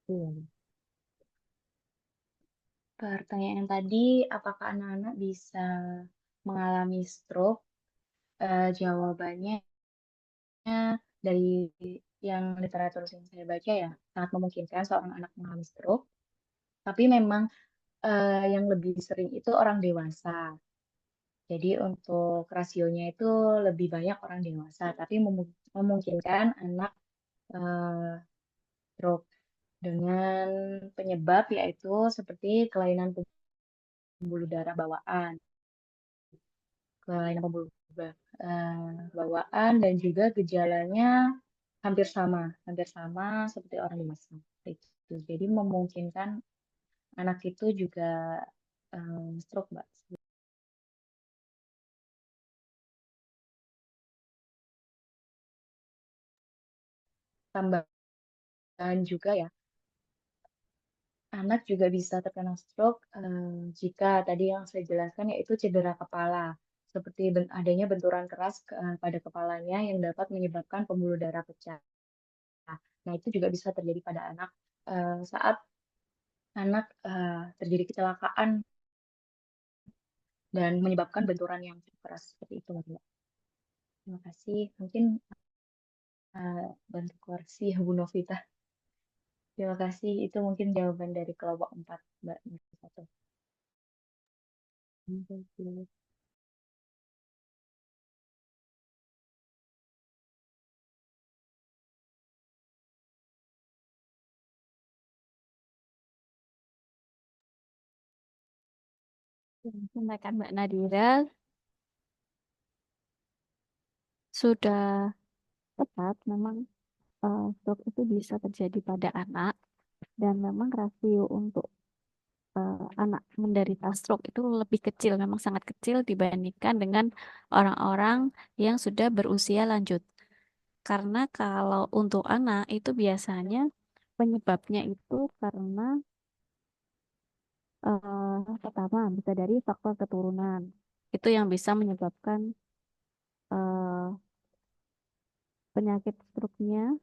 Iya. Pertanyaan tadi, apakah anak-anak bisa mengalami stroke? Jawabannya dari yang literatur yang saya baca ya, sangat memungkinkan seorang anak mengalami stroke. Tapi memang yang lebih sering itu orang dewasa. Jadi untuk rasionya itu lebih banyak orang dewasa, tapi memungkinkan anak stroke dengan penyebab yaitu seperti kelainan pembuluh darah bawaan, bawaan dan juga gejalanya hampir sama seperti orang dewasa. Itu. Jadi memungkinkan anak itu juga stroke, Mbak. Tambahan juga ya, anak juga bisa terkena stroke jika tadi yang saya jelaskan yaitu cedera kepala, seperti adanya benturan keras pada kepalanya yang dapat menyebabkan pembuluh darah pecah. Nah, itu juga bisa terjadi pada anak saat anak terjadi kecelakaan dan menyebabkan benturan yang cukup keras seperti itu, Mbak. Terima kasih. Mungkin bantu koreksi ya, Bu Novita. Terima kasih. Itu mungkin jawaban dari kelompok 4, Mbak Novita. Terima kasih. Sampaikan Mbak Nadira sudah tepat, memang stroke itu bisa terjadi pada anak dan memang rasio untuk anak menderita stroke itu lebih kecil, memang sangat kecil dibandingkan dengan orang-orang yang sudah berusia lanjut. Karena kalau untuk anak itu biasanya penyebabnya itu karena pertama bisa dari faktor keturunan. Itu yang bisa menyebabkan eh, penyakit stroke-nya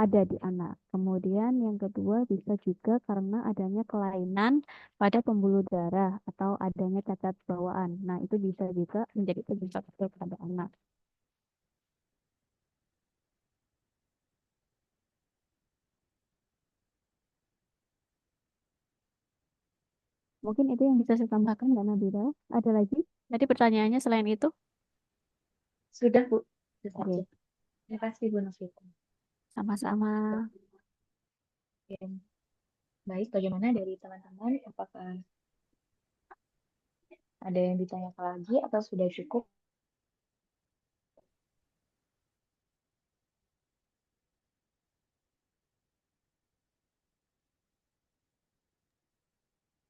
ada di anak. Kemudian yang kedua bisa juga karena adanya kelainan pada pembuluh darah atau adanya cacat bawaan. Nah, itu bisa juga menjadi penyebab stroke pada anak. Mungkin itu yang bisa saya tambahkan, Mbak Nabila. Ada lagi? Tadi pertanyaannya selain itu? Sudah, Bu. Itu Oke, saja. Terima kasih, Bu Novita. sama-sama. Oke. Baik, bagaimana dari teman-teman? Apakah ada yang ditanyakan lagi atau sudah cukup?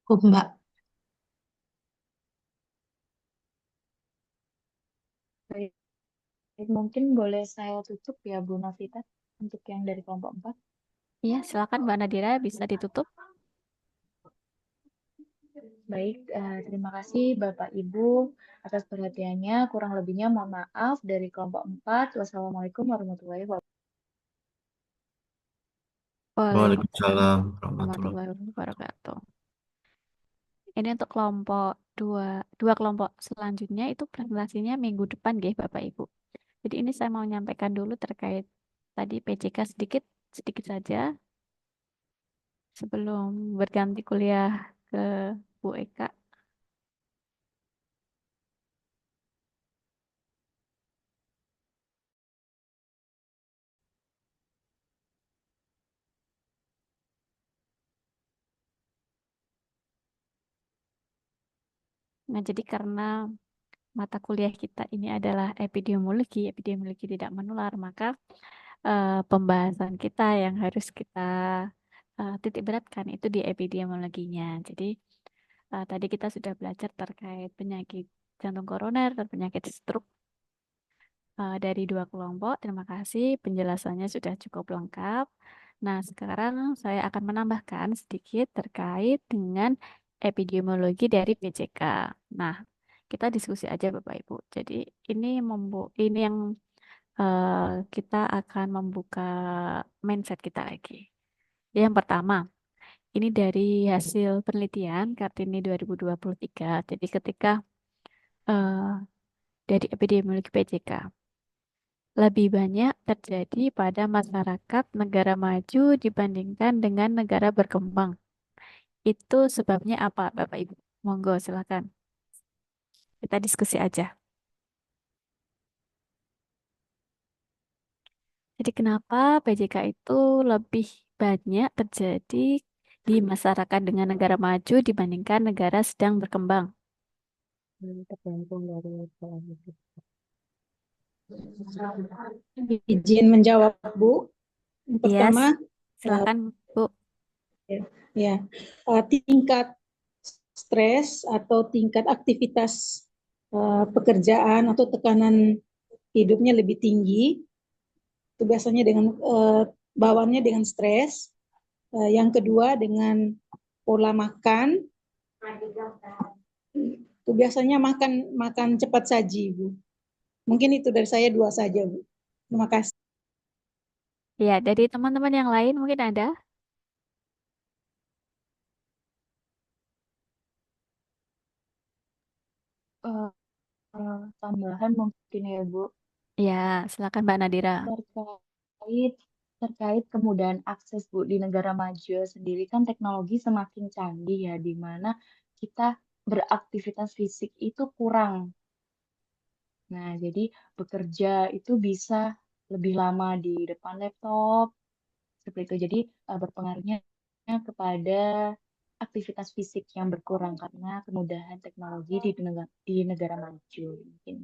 Cukup, Mbak. Baik, mungkin boleh saya tutup ya Bu Novita untuk yang dari kelompok 4. Iya, silakan Mbak Nadira bisa ditutup. Baik, terima kasih Bapak Ibu atas perhatiannya. Kurang lebihnya mohon maaf dari kelompok 4. Wassalamualaikum warahmatullahi wabarakatuh. Waalaikumsalam Waalaikumsalam warahmatullahi warahmatullahi wabarakatuh. Ini untuk kelompok dua kelompok selanjutnya itu presentasinya minggu depan, ya Bapak Ibu. Jadi ini saya mau menyampaikan dulu terkait tadi PJK sedikit saja sebelum berganti kuliah ke Bu Eka. Nah, jadi karena mata kuliah kita ini adalah epidemiologi tidak menular, maka pembahasan kita yang harus kita titik beratkan itu di epidemiologinya. Jadi tadi kita sudah belajar terkait penyakit jantung koroner dan penyakit stroke dari dua kelompok. Terima kasih, penjelasannya sudah cukup lengkap. Nah, sekarang saya akan menambahkan sedikit terkait dengan epidemiologi dari PJK. Nah, kita diskusi aja Bapak Ibu. Jadi ini yang kita akan membuka mindset kita lagi. Yang pertama, ini dari hasil penelitian Kartini 2023. Jadi ketika eh, dari epidemiologi PJK lebih banyak terjadi pada masyarakat negara maju dibandingkan dengan negara berkembang. Itu sebabnya apa, Bapak Ibu? Monggo, silakan. Kita diskusi aja. Jadi kenapa PJK itu lebih banyak terjadi di masyarakat dengan negara maju dibandingkan negara sedang berkembang? Tergantung dari pola hidup. Izin menjawab, Bu. Yang Yes, pertama, silakan Bu. ya, tingkat stres atau tingkat aktivitas pekerjaan atau tekanan hidupnya lebih tinggi. Itu biasanya dengan bawaannya dengan stres. Yang kedua dengan pola makan. Itu biasanya makan cepat saji, Bu. Mungkin itu dari saya 2 saja, Bu. Terima kasih. Ya, dari teman-teman yang lain mungkin ada? Eh, tambahan mungkin ya Bu, Ya, silakan Mbak Nadira. terkait terkait kemudahan akses Bu di negara maju sendiri kan teknologi semakin canggih ya, di mana kita beraktivitas fisik itu kurang. Nah, jadi bekerja itu bisa lebih lama di depan laptop seperti itu. Jadi berpengaruhnya kepada aktivitas fisik yang berkurang karena kemudahan teknologi di negara maju. Mungkin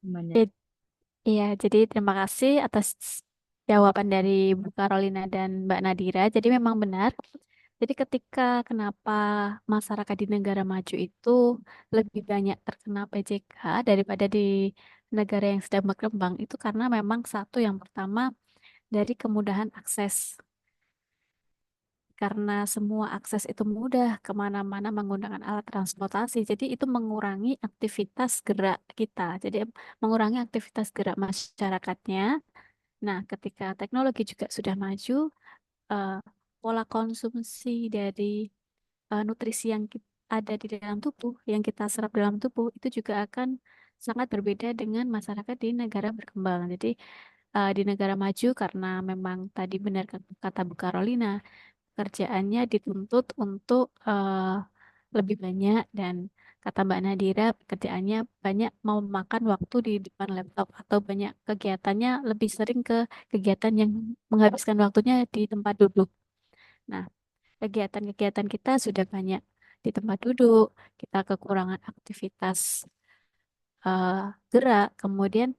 gimana? Iya, jadi terima kasih atas jawaban dari Bu Carolina dan Mbak Nadira. Jadi memang benar. Jadi ketika kenapa masyarakat di negara maju itu lebih banyak terkena PJK daripada di negara yang sedang berkembang, itu karena memang satu yang pertama dari kemudahan akses. Karena semua akses itu mudah kemana-mana menggunakan alat transportasi, jadi itu mengurangi aktivitas gerak kita. Jadi mengurangi aktivitas gerak masyarakatnya. Nah, ketika teknologi juga sudah maju, eh, pola konsumsi dari nutrisi yang ada di dalam tubuh, yang kita serap dalam tubuh, itu juga akan sangat berbeda dengan masyarakat di negara berkembang. Jadi, di negara maju karena memang tadi benar kata Bu Carolina, kerjaannya dituntut untuk lebih banyak dan kata Mbak Nadira pekerjaannya banyak mau makan waktu di depan laptop atau banyak kegiatannya lebih sering ke kegiatan yang menghabiskan waktunya di tempat duduk. Nah, kegiatan-kegiatan kita sudah banyak di tempat duduk, kita kekurangan aktivitas eh, gerak, kemudian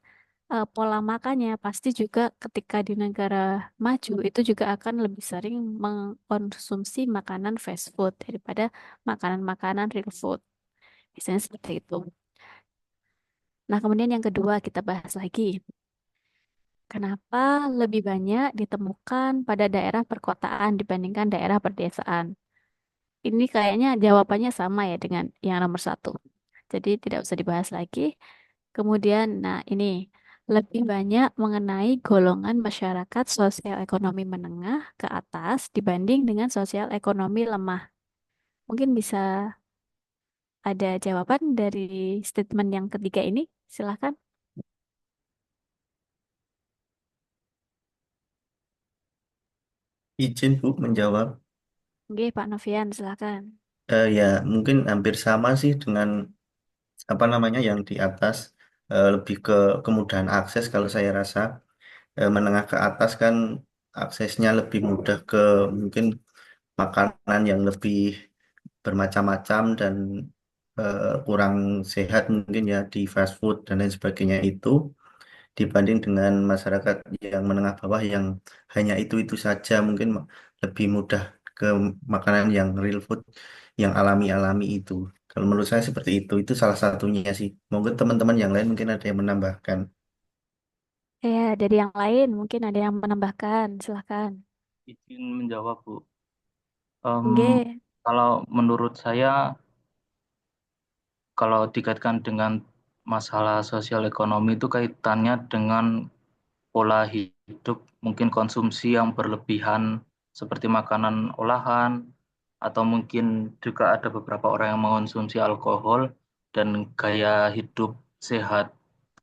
pola makannya pasti juga ketika di negara maju itu juga akan lebih sering mengkonsumsi makanan fast food daripada makanan-makanan real food. Biasanya seperti itu. Nah, kemudian yang kedua kita bahas lagi. Kenapa lebih banyak ditemukan pada daerah perkotaan dibandingkan daerah perdesaan? Ini kayaknya jawabannya sama ya dengan yang nomor satu. Jadi tidak usah dibahas lagi. Kemudian, nah ini lebih banyak mengenai golongan masyarakat sosial ekonomi menengah ke atas dibanding dengan sosial ekonomi lemah. Mungkin bisa ada jawaban dari statement yang ketiga ini? Silahkan. Izin Bu menjawab. Oke, Pak Novian, silahkan. Ya, mungkin hampir sama sih dengan apa namanya yang di atas. Lebih ke kemudahan akses kalau saya rasa. Menengah ke atas kan aksesnya lebih mudah ke mungkin makanan yang lebih bermacam-macam dan kurang sehat mungkin ya di fast food dan lain sebagainya itu dibanding dengan masyarakat yang menengah bawah yang hanya itu saja mungkin lebih mudah ke makanan yang real food yang alami-alami itu. Kalau menurut saya seperti itu salah satunya sih. Mungkin teman-teman yang lain mungkin ada yang menambahkan. Ya, dari yang lain mungkin ada yang menambahkan. Silahkan. Izin menjawab, Bu. Em, Oke. kalau menurut saya, kalau dikaitkan dengan masalah sosial ekonomi itu kaitannya dengan pola hidup, mungkin konsumsi yang berlebihan seperti makanan olahan, atau mungkin juga ada beberapa orang yang mengonsumsi alkohol dan sehat,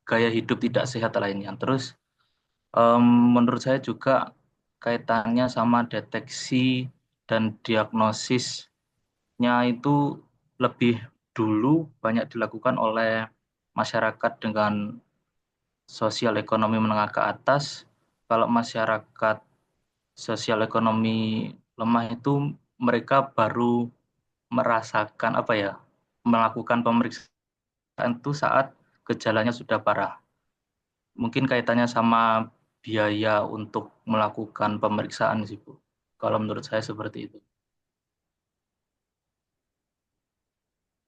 gaya hidup tidak sehat lainnya. Terus em, menurut saya juga kaitannya sama deteksi dan diagnosisnya itu lebih dulu banyak dilakukan oleh masyarakat dengan sosial ekonomi menengah ke atas. Kalau masyarakat sosial ekonomi lemah itu mereka baru merasakan apa ya, melakukan pemeriksaan itu saat gejalanya sudah parah. Mungkin kaitannya sama biaya untuk melakukan pemeriksaan sih, Bu. Kalau menurut saya seperti itu.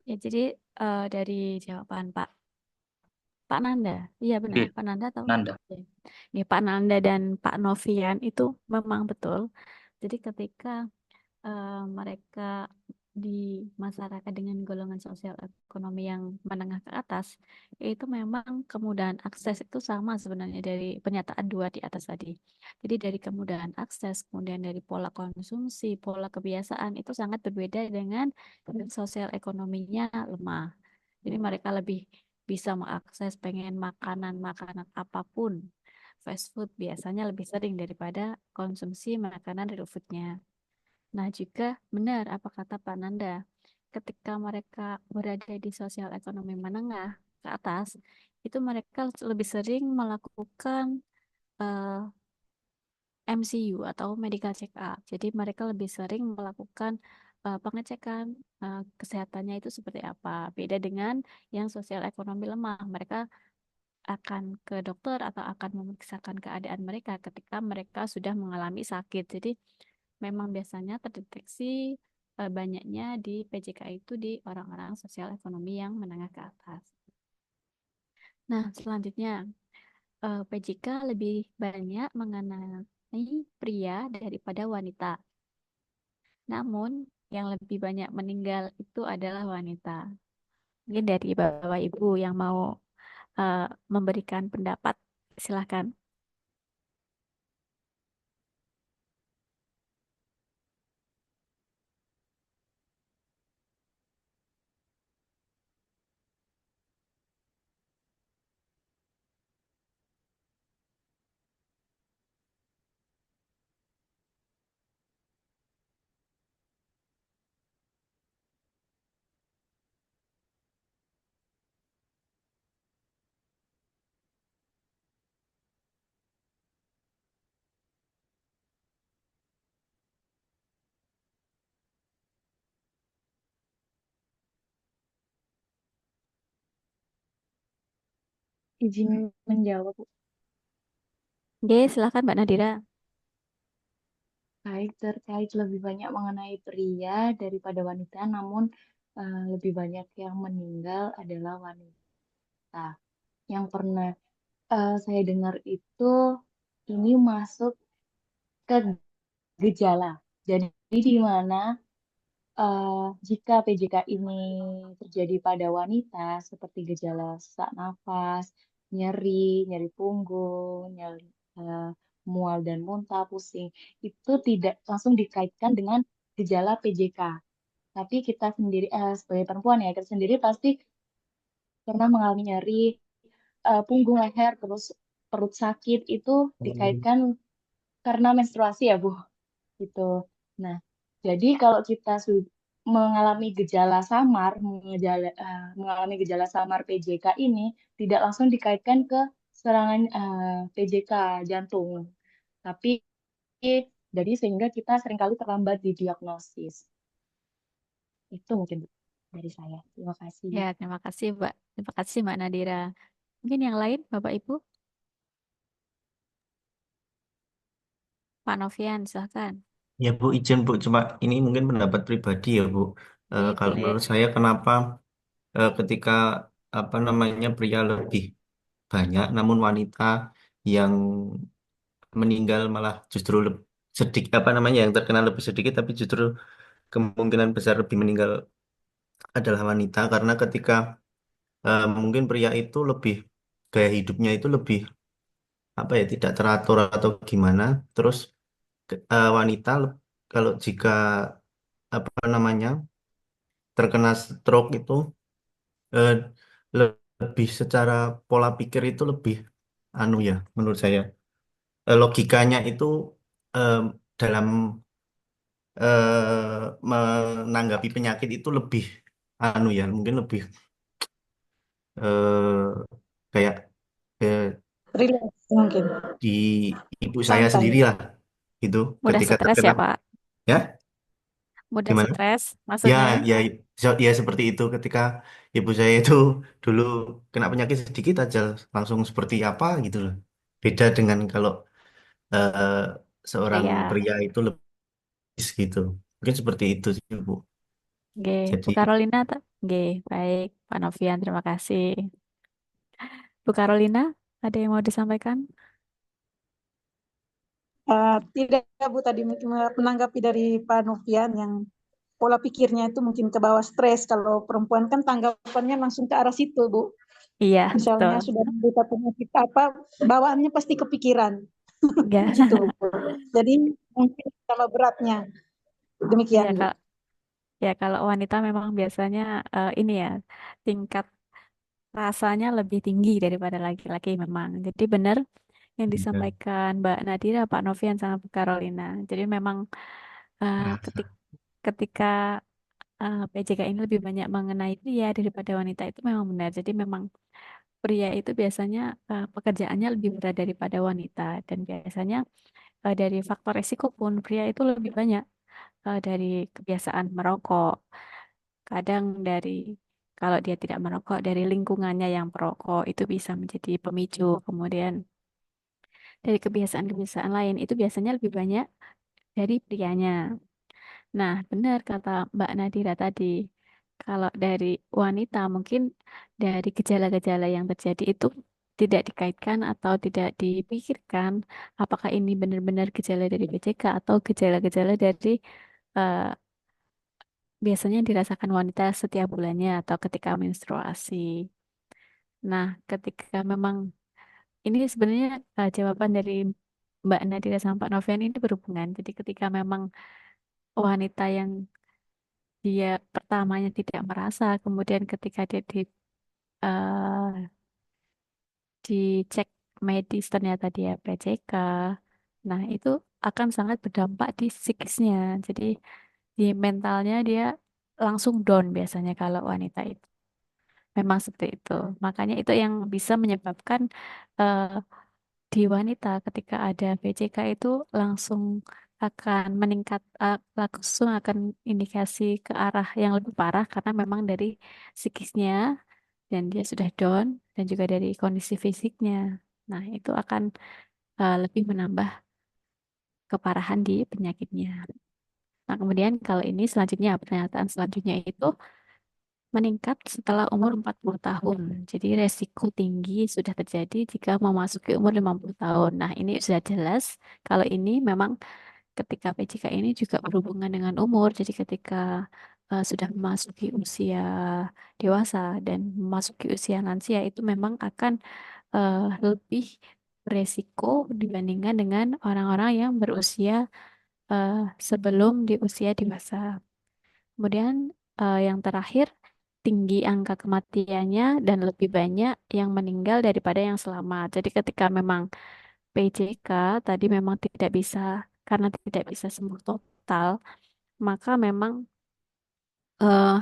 Ya, jadi dari jawaban Pak Nanda, iya benar, Oke, Pak Nanda atau Nanda. Oke. Ya, Pak Nanda dan Pak Novian itu memang betul. Jadi ketika mereka di masyarakat dengan golongan sosial ekonomi yang menengah ke atas, itu memang kemudahan akses itu sama sebenarnya dari pernyataan dua di atas tadi. Jadi dari kemudahan akses, kemudian dari pola konsumsi, pola kebiasaan itu sangat berbeda dengan sosial ekonominya lemah. Jadi mereka lebih bisa mengakses pengen makanan-makanan apapun. Fast food biasanya lebih sering daripada konsumsi makanan real foodnya. Nah, juga benar apa kata Pak Nanda, ketika mereka berada di sosial ekonomi menengah ke atas, itu mereka lebih sering melakukan eh, MCU atau medical check up. Jadi mereka lebih sering melakukan pengecekan kesehatannya itu seperti apa. Beda dengan yang sosial ekonomi lemah. Mereka akan ke dokter atau akan memeriksakan keadaan mereka ketika mereka sudah mengalami sakit. Jadi memang biasanya terdeteksi banyaknya di PJK itu di orang-orang sosial ekonomi yang menengah ke atas. Nah, selanjutnya PJK lebih banyak mengenai pria daripada wanita. Namun, yang lebih banyak meninggal itu adalah wanita. Mungkin dari Bapak Ibu yang mau eh, memberikan pendapat, silakan. izin menjawab, Bu. Oke, silakan Mbak Nadira. Baik, terkait lebih banyak mengenai pria daripada wanita, namun lebih banyak yang meninggal adalah wanita. Yang pernah saya dengar itu ini masuk ke gejala. Jadi di mana jika PJK ini terjadi pada wanita seperti gejala sesak nafas, nyeri punggung, nyeri mual dan muntah, pusing, itu tidak langsung dikaitkan dengan gejala PJK. Tapi kita sendiri sebagai perempuan ya, kita sendiri pasti pernah mengalami nyeri punggung, leher, terus perut sakit itu dikaitkan karena menstruasi ya, Bu. Gitu. Nah, jadi kalau kita mengalami gejala samar, mengalami gejala samar PJK ini tidak langsung dikaitkan ke serangan PJK jantung, tapi jadi sehingga kita seringkali terlambat di diagnosis. Itu mungkin dari saya. Terima kasih. Ya, terima kasih Mbak. Terima kasih Mbak Nadira. Mungkin yang lain, Bapak Ibu? Pak Novian, silahkan. Ya Bu, izin Bu, cuma ini mungkin pendapat pribadi ya Bu. Kalau Boleh. menurut saya kenapa ketika apa namanya pria lebih banyak, namun wanita yang meninggal malah justru sedikit apa namanya yang terkena lebih sedikit, tapi justru kemungkinan besar lebih meninggal adalah wanita karena ketika mungkin pria itu lebih gaya hidupnya itu lebih apa ya tidak teratur atau gimana, terus wanita kalau jika apa namanya terkena stroke itu eh, lebih secara pola pikir itu lebih anu ya menurut saya. Logikanya itu eh, dalam menanggapi penyakit itu lebih anu ya mungkin lebih eh, kayak eh, Relax mungkin. di ibu saya Santai. sendiri lah gitu Mudah ketika stres terkena ya, Pak? ya Mudah gimana stres, ya maksudnya? ya ya seperti itu ketika ibu saya itu dulu kena penyakit sedikit aja langsung seperti apa gitu loh beda dengan kalau eh, seorang Iya. pria itu lebih gitu mungkin seperti itu sih Bu Oke, jadi Bu Carolina, oke, baik, Pak Novian, terima kasih. Bu Carolina, ada yang mau disampaikan? Tidak, Bu, tadi menanggapi dari Pak Novian yang pola pikirnya itu mungkin ke bawah stres. Kalau perempuan kan tanggapannya langsung ke arah situ, Bu. Iya, Misalnya betul. sudah menderita penyakit apa, bawaannya pasti kepikiran. Enggak. Gitu, Bu. Jadi mungkin sama beratnya. Iya, Demikian, Bu. kalau wanita memang biasanya ini ya, tingkat rasanya lebih tinggi daripada laki-laki memang. Jadi benar yang ya, disampaikan Mbak Nadira, Pak Novian, sama Bu Carolina. Jadi memang rasa ketika PJK ini lebih banyak mengenai pria daripada wanita itu memang benar. Jadi memang pria itu biasanya pekerjaannya lebih berat daripada wanita dan biasanya dari faktor resiko pun pria itu lebih banyak dari kebiasaan merokok. Kadang dari kalau dia tidak merokok dari lingkungannya yang perokok itu bisa menjadi pemicu. Kemudian dari kebiasaan-kebiasaan lain itu biasanya lebih banyak dari prianya. Nah, benar kata Mbak Nadira tadi. Kalau dari wanita mungkin dari gejala-gejala yang terjadi itu tidak dikaitkan atau tidak dipikirkan apakah ini benar-benar gejala dari PJK atau gejala-gejala dari eh, biasanya yang dirasakan wanita setiap bulannya atau ketika menstruasi. Nah, ketika memang ini sebenarnya jawaban dari Mbak Nadira sama Pak Novian ini berhubungan. Jadi ketika memang wanita yang dia pertamanya tidak merasa, kemudian ketika dia eh, dicek medis ternyata dia PCK, nah itu akan sangat berdampak di psikisnya. Jadi di mentalnya dia langsung down biasanya kalau wanita itu. Memang seperti itu. Makanya itu yang bisa menyebabkan eh, di wanita ketika ada PCK itu langsung akan meningkat, langsung akan indikasi ke arah yang lebih parah karena memang dari psikisnya dan dia sudah down dan juga dari kondisi fisiknya. Nah, itu akan lebih menambah keparahan di penyakitnya. Nah, kemudian kalau ini selanjutnya, pernyataan selanjutnya itu meningkat setelah umur 40 tahun. Jadi resiko tinggi sudah terjadi jika memasuki umur 50 tahun. Nah, ini sudah jelas kalau ini memang ketika PJK ini juga berhubungan dengan umur. Jadi ketika sudah memasuki usia dewasa dan memasuki usia lansia itu memang akan lebih beresiko dibandingkan dengan orang-orang yang berusia eh, sebelum di usia dewasa. Kemudian yang terakhir, tinggi angka kematiannya dan lebih banyak yang meninggal daripada yang selamat. Jadi ketika memang PJK tadi memang tidak bisa, karena tidak bisa sembuh total, maka memang eh,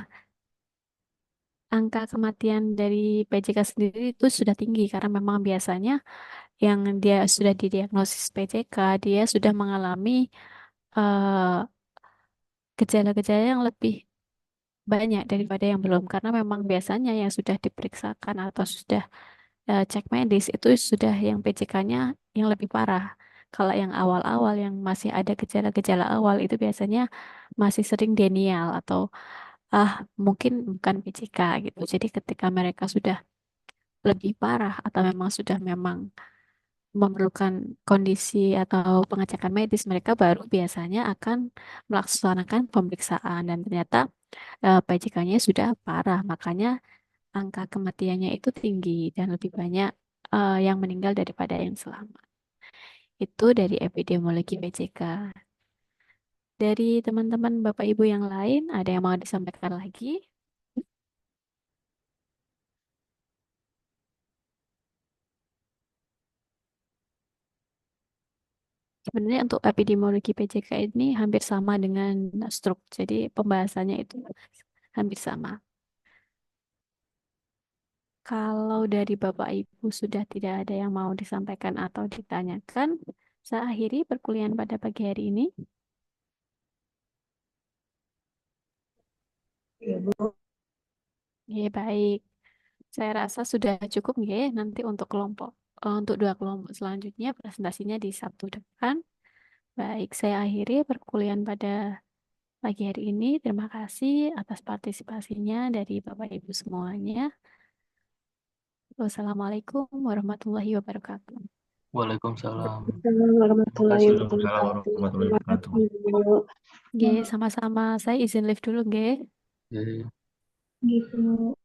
angka kematian dari PJK sendiri itu sudah tinggi karena memang biasanya yang dia sudah didiagnosis PJK, dia sudah mengalami eh, gejala-gejala yang lebih banyak daripada yang belum karena memang biasanya yang sudah diperiksakan atau sudah cek medis itu sudah yang PJK-nya yang lebih parah. Kalau yang awal-awal yang masih ada gejala-gejala awal itu biasanya masih sering denial atau mungkin bukan PJK gitu. Jadi ketika mereka sudah lebih parah atau memang sudah memang memerlukan kondisi atau pengecekan medis, mereka baru biasanya akan melaksanakan pemeriksaan dan ternyata PJK-nya sudah parah, makanya angka kematiannya itu tinggi dan lebih banyak yang meninggal daripada yang selamat. Itu dari epidemiologi PJK. Dari teman-teman Bapak Ibu yang lain, ada yang mau disampaikan lagi? Sebenarnya untuk epidemiologi PJK ini hampir sama dengan stroke, jadi pembahasannya itu hampir sama. Kalau dari Bapak Ibu sudah tidak ada yang mau disampaikan atau ditanyakan, saya akhiri perkuliahan pada pagi hari ini. Ya, Bu. Ya, baik. Saya rasa sudah cukup ya nanti untuk untuk dua kelompok selanjutnya presentasinya di Sabtu depan. Baik, saya akhiri perkuliahan pada pagi hari ini. Terima kasih atas partisipasinya dari Bapak Ibu semuanya. Wassalamualaikum warahmatullahi wabarakatuh. Waalaikumsalam. Assalamualaikum warahmatullahi Terima kasih. Waalaikumsalam wabarakatuh. warahmatullahi Terima wabarakatuh. kasih, Bu. Oke, sama-sama. Saya izin live dulu, nggih. Oke. Gitu.